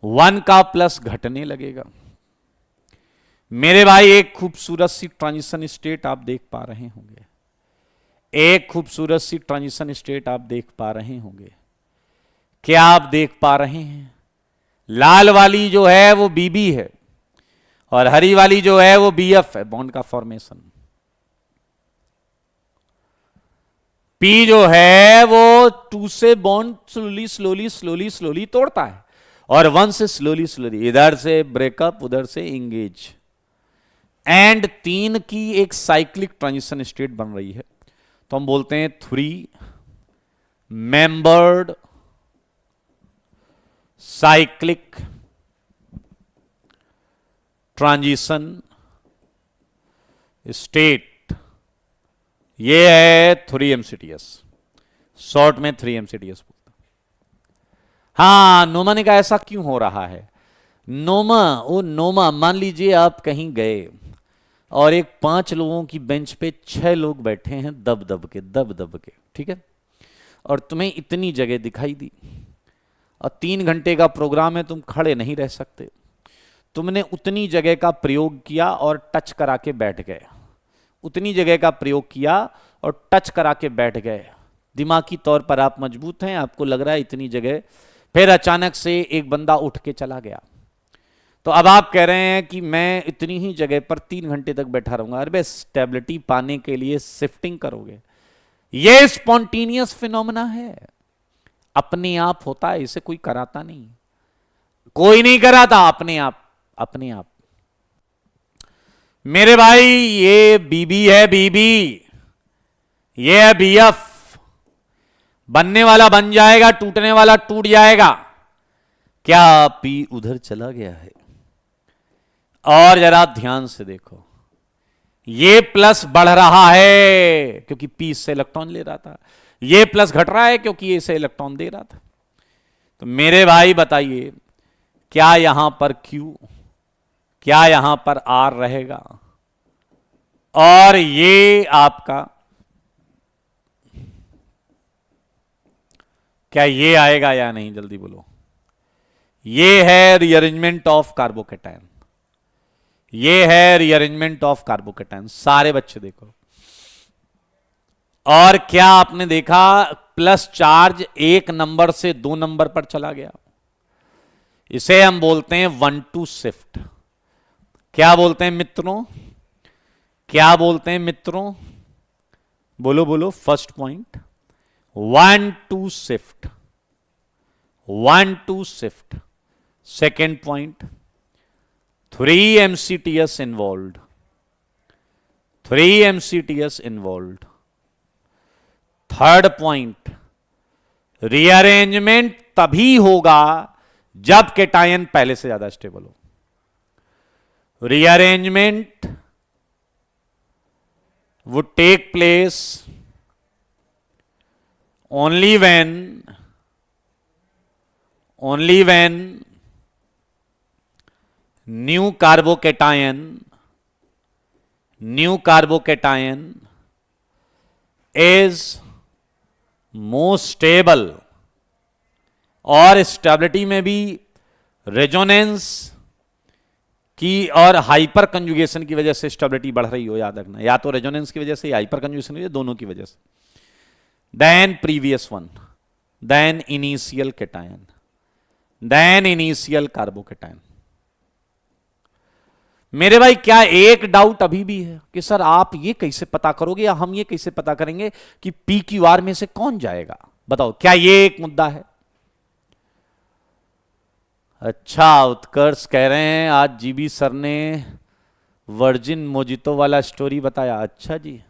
1 का प्लस घटने लगेगा। मेरे भाई एक खूबसूरत सी ट्रांजिशन स्टेट आप देख पा रहे होंगे, एक खूबसूरत सी ट्रांजिशन स्टेट आप देख पा रहे होंगे। क्या आप देख पा रहे हैं? लाल वाली जो है वो बीबी है और हरी वाली जो है वो बीएफ है, बॉन्ड का फॉर्मेशन। पी जो है वो 2 से बॉन्ड स्लोली तोड़ता है और 1 से स्लोली इधर से ब्रेकअप उधर से इंगेज एंड 3 की एक साइक्लिक ट्रांजिशन स्टेट बन रही है। तो हम बोलते हैं 3 मेंबर्ड साइक्लिक ट्रांजिशन स्टेट, ये है 3MCTS, शॉर्ट में 3MCTS बोलते हैं। हाँ, नोमा ने कहा ऐसा क्यों हो रहा है? नोमा मान लीजिए आप कहीं गए और एक 5 लोगों की बेंच पे 6 लोग बैठे हैं दब दब के, ठीक है, और तुम्हें इतनी जगह दिखाई दी और 3 घंटे का प्रोग्राम है, तुम खड़े नहीं रह सकते, तुमने उतनी जगह का प्रयोग किया और टच करा के बैठ गए, उतनी जगह का प्रयोग किया और टच करा के बैठ गए। दिमागी तौर पर आप मजबूत हैं, आपको लग रहा है इतनी जगह, फिर अचानक से एक बंदा उठ के चला गया। तो अब आप कह रहे हैं कि मैं इतनी ही जगह पर 3 घंटे तक बैठा रहूंगा। अरे स्टेबिलिटी पाने के लिए शिफ्टिंग करोगे। ये स्पॉन्टेनियस फिनोमेना है, अपने आप होता है, इसे कोई कराता नहीं, कोई नहीं कराता, अपने आप। मेरे भाई ये बीबी है, ये है बीएफ। बनने वाला बन जाएगा, टूटने वाला टूट जाएगा। क्या पी उधर चला गया है? और जरा ध्यान से देखो, ये प्लस बढ़ रहा है क्योंकि पी इससे इलेक्ट्रॉन ले रहा था, ये प्लस घट रहा है क्योंकि ये इसे इलेक्ट्रॉन दे रहा था। तो मेरे भाई बताइए, क्या यहां पर Q, क्या यहां पर R रहेगा? और ये आपका क्या ये आएगा या नहीं? जल्दी बोलो। ये है रीअरेंजमेंट ऑफ कार्बोकेटायन, ये है रीअरेंजमेंट ऑफ कार्बोकेटायन। सारे बच्चे देखो, और क्या आपने देखा? प्लस चार्ज 1 नंबर से 2 नंबर पर चला गया। इसे हम बोलते हैं 1-2 शिफ्ट। क्या बोलते हैं मित्रों? क्या बोलते हैं मित्रों? बोलो। First point 1-2 shift, 1-2 shift. Second point 3MCTS involve, 3MCTS involve. Third point, rearrangement तभी होगा जब केटायन पहले से ज्यादा स्टेबल हो। Rearrangement would take place only when new carbocation is more stable, और स्टेबिलिटी में भी रेजोनेंस की और हाइपर कंजुगेशन की वजह से स्टेबिलिटी बढ़ रही हो, याद रखना, या तो रेजोनेंस की वजह से या हाइपर कंजुगेशन की वजह से, दोनों की वजह से। Then previous one, then initial cation, then initial carbocation. मेरे भाई क्या एक डाउट अभी भी है कि सर आप ये कैसे पता करोगे या हम ये कैसे पता करेंगे कि पी क्यू आर में से कौन जाएगा? बताओ, क्या ये एक मुद्दा है? अच्छा, उत्कर्ष कह रहे हैं आज जीबी सर ने वर्जिन मोजितो वाला स्टोरी बताया। अच्छा जी,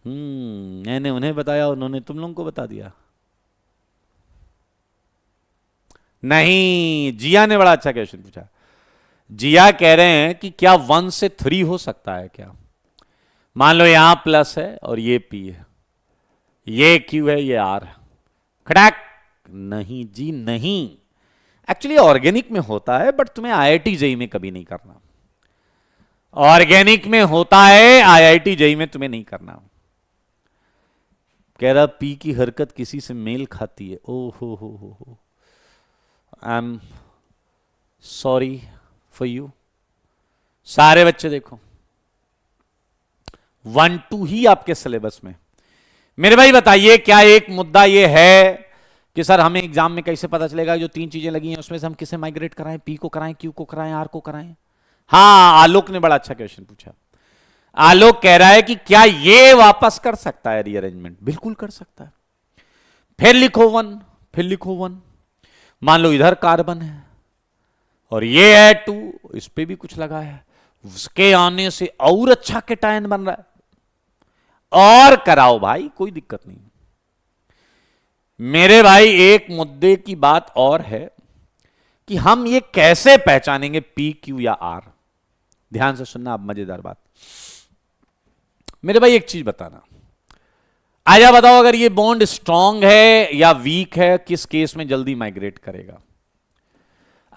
मैंने उन्हें बताया, उन्होंने तुम लोगों को बता दिया। नहीं, जिया ने बड़ा अच्छा क्वेश्चन पूछा। जिया कह रहे हैं कि क्या 1 से 3 हो सकता है क्या? मान लो यहां प्लस है और ये पी है, ये क्यू है, ये आर है, खड़ाक। नहीं जी नहीं, एक्चुअली ऑर्गेनिक में होता है, बट तुम्हें आईआईटी जेई में कभी नहीं करना। ऑर्गेनिक में होता है, आईआईटी जेई में तुम्हें नहीं करना। कह रहा पी की हरकत किसी से मेल खाती है। ओ हो, I am sorry for you. सारे बच्चे देखो 1-2 ही आपके सिलेबस में। मेरे भाई बताइए, क्या एक मुद्दा ये है कि सर हमें एग्जाम में कैसे पता चलेगा जो 3 चीजें लगी हैं उसमें से हम किसे माइग्रेट कराएं, पी को कराएं, क्यू को कराएं, आर को कराएं? हाँ, आलोक ने बड़ा अच्छा क्वेश्चन पूछा। आलोक कह रहा है कि क्या ये वापस कर सकता है रीअरेंजमेंट? बिल्कुल कर सकता है। फिर लिखो 1, फिर लिखो 1। मान लो इधर कार्बन है और ये है 2, इस पे भी कुछ लगा है, उसके आने से और अच्छा केटायन बन रहा है, और कराओ भाई, कोई दिक्कत नहीं। मेरे भाई एक मुद्दे की बात और है कि हम ये कैसे पहचानेंगे पी, क्यू या आर। ध्यान से सुनना, अब मजेदार बात। मेरे भाई एक चीज बताना, आजा बताओ, अगर ये बॉन्ड स्ट्रांग है या वीक है, किस केस में जल्दी माइग्रेट करेगा?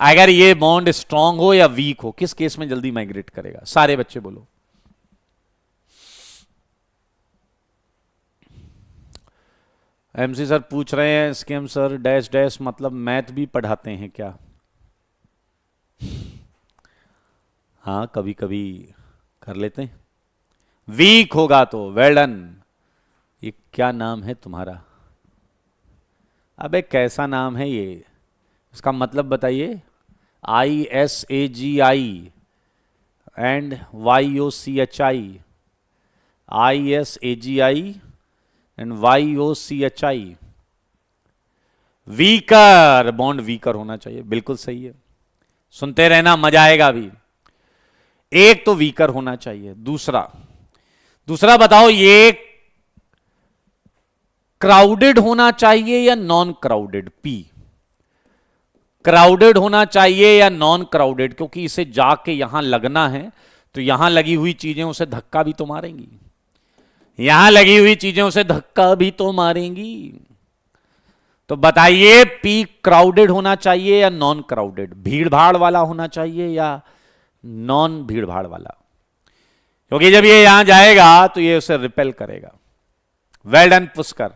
अगर ये बॉन्ड स्ट्रांग हो या वीक हो, किस केस में जल्दी माइग्रेट करेगा? सारे बच्चे बोलो। एमसी सर पूछ रहे हैं, स्केम सर डैश डैश मतलब मैथ भी पढ़ाते हैं क्या? हाँ, कभी कभी कर लेते हैं। वीक होगा तो वेल डन। ये क्या नाम है तुम्हारा? अबे कैसा नाम है ये? इसका मतलब बताइए। ISAGI and YOCHI, ISAGI and YOCHI। Weaker, bond weaker होना चाहिए, बिल्कुल सही है। सुनते रहना, मजा आएगा भी। एक तो वीकर होना चाहिए। दूसरा बताओ, ये क्राउडेड होना चाहिए या नॉन क्राउडेड? पी क्राउडेड होना चाहिए या नॉन क्राउडेड? क्योंकि इसे जाके यहां लगना है, तो यहां लगी हुई चीजें उसे धक्का भी तो मारेंगी, यहां लगी हुई चीजें उसे धक्का भी तो मारेंगी। तो बताइए, पी क्राउडेड होना चाहिए या नॉन क्राउडेड? भीड़ भाड़ वाला होना चाहिए या नॉन भीड़ भाड़ वाला? क्योंकि जब ये यहां जाएगा तो ये उसे रिपेल करेगा। Well done Pushkar.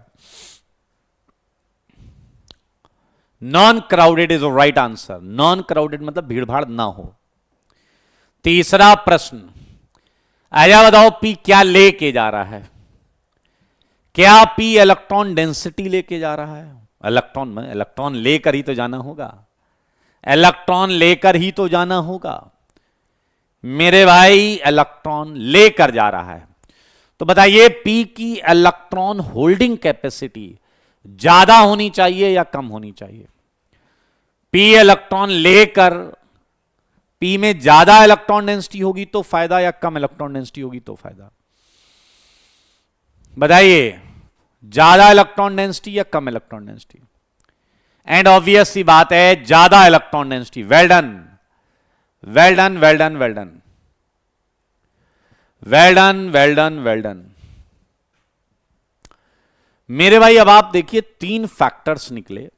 Non crowded is right answer. Non crowded मतलब भीड़ भाड़ ना हो। तीसरा प्रश्न, आया बताओ, पी क्या लेके जा रहा है? क्या पी इलेक्ट्रॉन डेंसिटी लेके जा रहा है? इलेक्ट्रॉन लेकर ही तो जाना होगा, इलेक्ट्रॉन लेकर ही तो जाना होगा। मेरे भाई इलेक्ट्रॉन लेकर जा रहा है, तो बताइए पी की इलेक्ट्रॉन होल्डिंग कैपेसिटी ज्यादा होनी चाहिए या कम होनी चाहिए? पी इलेक्ट्रॉन लेकर, पी में ज्यादा इलेक्ट्रॉन डेंसिटी होगी तो फायदा या कम इलेक्ट्रॉन डेंसिटी होगी तो फायदा? बताइए, ज्यादा इलेक्ट्रॉन डेंसिटी या कम इलेक्ट्रॉन डेंसिटी? एंड ऑब्वियस सी बात है, ज्यादा electron density. Well done, well done, well done, well done, well done, well done, well done. मेरे भाई अब आप देखिए, 3 फैक्टर्स निकले।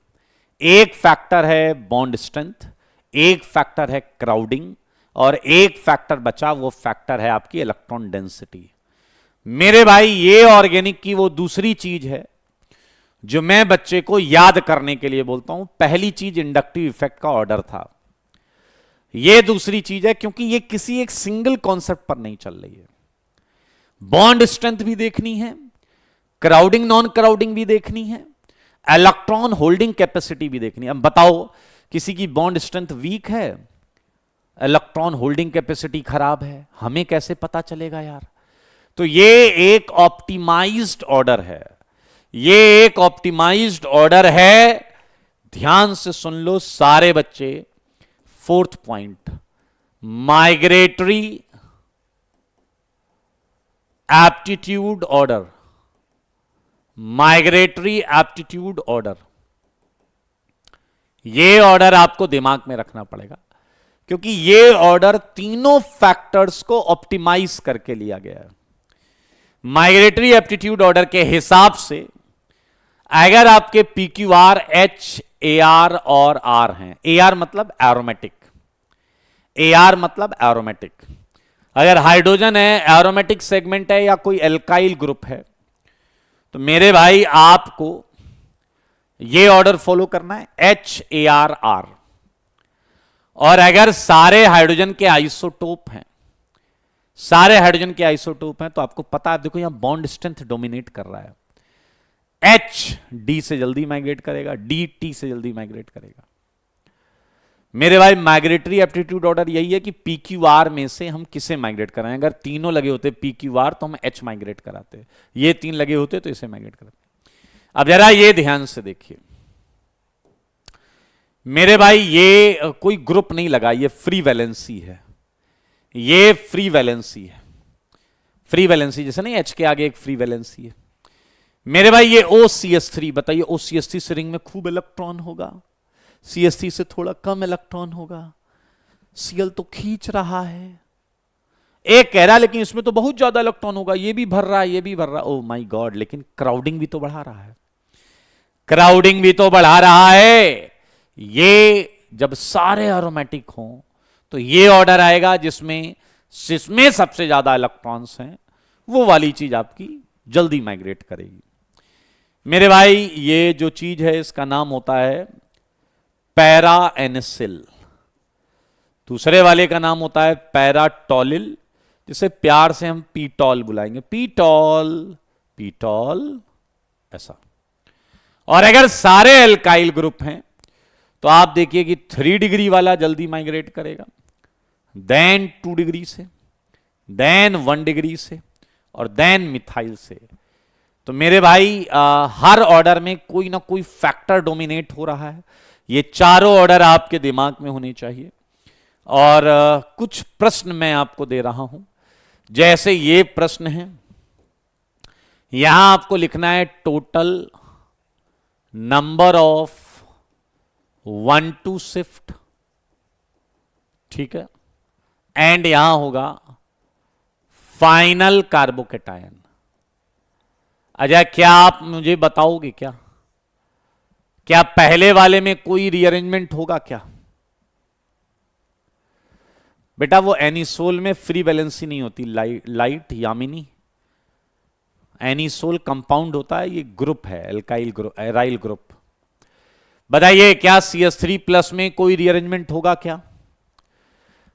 एक फैक्टर है बॉन्ड स्ट्रेंथ, एक फैक्टर है क्राउडिंग, और एक फैक्टर बचा, वो फैक्टर है आपकी इलेक्ट्रॉन डेंसिटी। मेरे भाई ये ऑर्गेनिक की वो दूसरी चीज है जो मैं बच्चे को याद करने के लिए बोलता हूं। पहली चीज इंडक्टिव इफेक्ट का ऑर्डर था, ये दूसरी चीज है, क्योंकि ये किसी एक सिंगल कॉन्सेप्ट पर नहीं चल रही है। बॉन्ड स्ट्रेंथ भी देखनी है, क्राउडिंग नॉन क्राउडिंग भी देखनी है, इलेक्ट्रॉन होल्डिंग कैपेसिटी भी देखनी है। अब बताओ, किसी की बॉन्ड स्ट्रेंथ वीक है, इलेक्ट्रॉन होल्डिंग कैपेसिटी खराब है, हमें कैसे पता चलेगा यार? तो ये एक ऑप्टिमाइज्ड ऑर्डर है, ये एक ऑप्टिमाइज्ड ऑर्डर है। ध्यान से सुन लो सारे बच्चे। 4th point, migratory aptitude order, migratory aptitude order. ये ऑर्डर आपको दिमाग में रखना पड़ेगा, क्योंकि ये ऑर्डर तीनों फैक्टर्स को ऑप्टिमाइज करके लिया गया है। माइग्रेटरी एप्टीट्यूड ऑर्डर के हिसाब से अगर आपके PQR, H, AR और R हैं, AR मतलब एरोमेटिक, AR मतलब एरोमेटिक, अगर हाइड्रोजन है, एरोमेटिक सेगमेंट है या कोई एल्काइल ग्रुप है, तो मेरे भाई आपको ये ऑर्डर फॉलो करना है, HARR। और अगर सारे हाइड्रोजन के आइसोटोप हैं, सारे हाइड्रोजन के आइसोटोप हैं, तो आपको पता है, देखो यहां बॉन्ड स्ट्रेंथ डोमिनेट कर रहा है। H D से जल्दी माइग्रेट करेगा, D T से जल्दी माइग्रेट करेगा। मेरे भाई माइग्रेटरी एप्टीट्यूड ऑर्डर यही है कि PQR में से हम किसे माइग्रेट कराएं। अगर तीनों लगे होते PQR तो हम H माइग्रेट कराते, ये तीन लगे होते तो इसे माइग्रेट कराते। अब जरा ये ध्यान से देखिए मेरे भाई, ये कोई ग्रुप नहीं लगा, ये फ्री वैलेंसी है, ये फ्री वैलेंसी है। फ्री वैलेंसी जैसे नहीं H के आगे एक फ्री वैलेंसी है मेरे भाई। ये OCS3, बताइए OCS3 से रिंग में खूब इलेक्ट्रॉन होगा, CH3 से थोड़ा कम इलेक्ट्रॉन होगा। Cl तो खींच रहा है, एक कह रहा है लेकिन इसमें तो बहुत ज्यादा इलेक्ट्रॉन होगा, ये भी भर रहा है, ये भी भर रहा है। ओ माय गॉड, लेकिन क्राउडिंग भी तो बढ़ा रहा है, क्राउडिंग भी तो बढ़ा रहा है। ये जब सारे एरोमेटिक हों तो ये ऑर्डर आएगा जिसमें सबसे ज्यादा इलेक्ट्रॉन्स हैं, वो वाली चीज आपकी जल्दी माइग्रेट करेगी। मेरे भाई ये जो चीज है इसका नाम होता है पैरा एनिसिल, दूसरे वाले का नाम होता है पैराटोलिल, जिसे प्यार से हम पीटॉल बुलाएंगे, पीटॉल पीटॉल ऐसा। और अगर सारे एल्काइल ग्रुप हैं तो आप देखिए कि 3 डिग्री वाला जल्दी माइग्रेट करेगा, देन 2 डिग्री से, देन 1 डिग्री से, और देन मिथाइल से। तो मेरे भाई हर ऑर्डर में कोई ना कोई फैक्टर डोमिनेट हो रहा है। ये चारों ऑर्डर आपके दिमाग में होने चाहिए। और कुछ प्रश्न मैं आपको दे रहा हूं, जैसे ये प्रश्न है, यहां आपको लिखना है टोटल नंबर ऑफ 1-2 शिफ्ट, ठीक है, एंड यहां होगा फाइनल कार्बोकेटायन। अजय क्या आप मुझे बताओगे क्या पहले वाले में कोई रीअरेंजमेंट होगा क्या? बेटा वो एनिसोल में फ्री वैलेंसी नहीं होती, लाइट यामिनी, एनिसोल कंपाउंड होता है, ये ग्रुप है एल्काइल ग्रुप, एराइल ग्रुप। बताइए क्या CH3 प्लस में कोई रीअरेंजमेंट होगा क्या?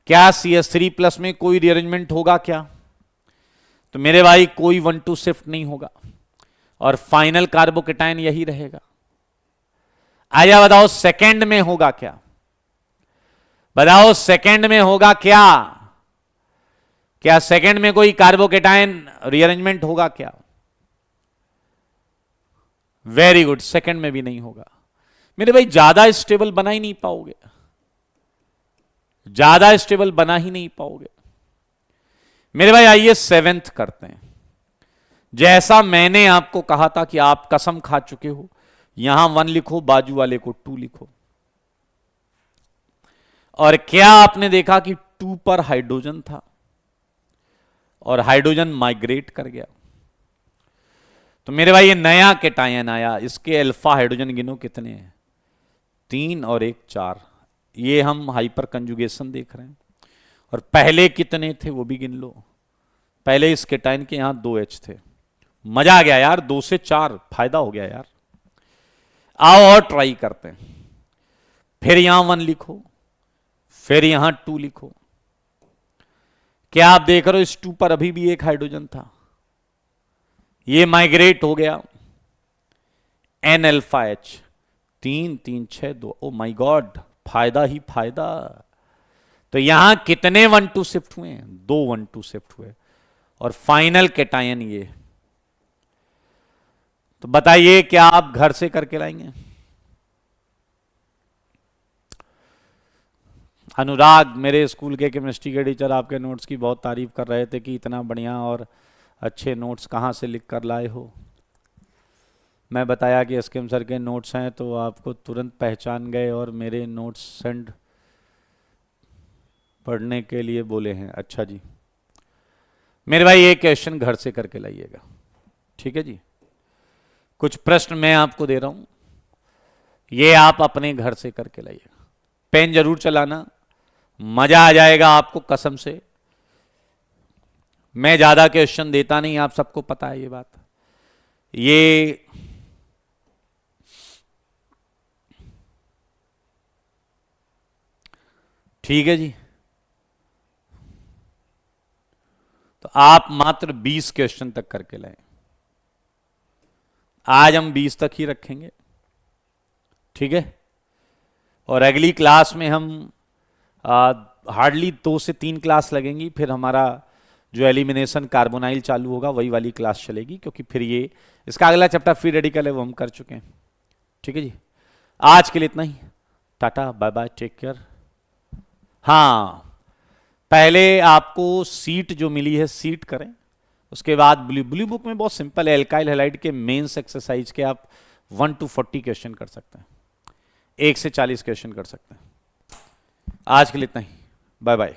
क्या CH3 प्लस में कोई रीअरेंजमेंट होगा क्या? तो मेरे भाई कोई 1-2 शिफ्ट नहीं होगा और फाइनल कार्बोकेटायन यही रहेगा। आया बताओ सेकंड में होगा क्या? बताओ सेकंड में होगा क्या? क्या सेकंड में कोई कार्बोकेटायन रीअरेंजमेंट होगा क्या? वेरी गुड, सेकंड में भी नहीं होगा। मेरे भाई ज्यादा स्टेबल बना ही नहीं पाओगे, ज्यादा स्टेबल बना ही नहीं पाओगे। मेरे भाई आइए 7th करते हैं। जैसा मैंने आपको कहा था कि आप कसम खा चुके हो, यहां 1 लिखो, बाजू वाले को 2 लिखो। और क्या आपने देखा कि 2 पर हाइड्रोजन था और हाइड्रोजन माइग्रेट कर गया। तो मेरे भाई ये नया कैटायन आया, इसके अल्फा हाइड्रोजन गिनो कितने हैं? 3 और 1 4। ये हम हाइपर कंजुगेशन देख रहे हैं। और पहले कितने थे वो भी गिन लो। पहले इस कैटायन के यहां 2 H थे। मजा आ गया यार, 2 से 4 फायदा हो गया यार। आओ और ट्राई करते हैं। फिर यहां 1 लिखो, फिर यहां 2 लिखो। क्या आप देख रहे हो इस 2 पर अभी भी एक हाइड्रोजन था, ये माइग्रेट हो गया। N alpha H 3 3 6 2। Oh my God, फायदा ही फायदा। तो यहां कितने 1-2 शिफ्ट हुए? 2 1-2 शिफ्ट हुए। और फाइनल कैटायन ये। तो बताइए क्या आप घर से करके लाएंगे? अनुराग, मेरे स्कूल के केमिस्ट्री के टीचर आपके नोट्स की बहुत तारीफ कर रहे थे कि इतना बढ़िया और अच्छे नोट्स कहां से लिख कर लाए हो। मैं बताया कि एसकेएम सर के नोट्स हैं तो आपको तुरंत पहचान गए और मेरे नोट्स सेंड पढ़ने के लिए बोले हैं। अच्छा जी, मेरे भाई ये क्वेश्चन घर से करके लाइएगा, ठीक है जी। कुछ प्रश्न मैं आपको दे रहा हूं, ये आप अपने घर से करके लाइएगा। पेन जरूर चलाना, मजा आ जाएगा आपको कसम से। मैं ज्यादा क्वेश्चन देता नहीं, आप सबको पता है ये बात। ये ठीक है जी। तो आप मात्र 20 क्वेश्चन तक करके लाएं। आज हम 20 तक ही रखेंगे, ठीक है। और अगली क्लास में हम हार्डली 2 से 3 क्लास लगेंगी, फिर हमारा जो एलिमिनेशन कार्बोनाइल चालू होगा वही वाली क्लास चलेगी, क्योंकि फिर ये इसका अगला चैप्टर फ्री रेडिकल है वो हम कर चुके हैं, ठीक है जी। आज के लिए इतना ही, tata bye bye, take care. हाँ, पहले आपको सीट जो मिली है सीट करें, उसके बाद ब्लू बुक में बहुत सिंपल है, एल्काइल हैलाइड के मेंस एक्सरसाइज के आप 1 to 40 क्वेश्चन कर सकते हैं, 1 से 40 क्वेश्चन कर सकते हैं। आज के लिए इतना ही, बाय बाय।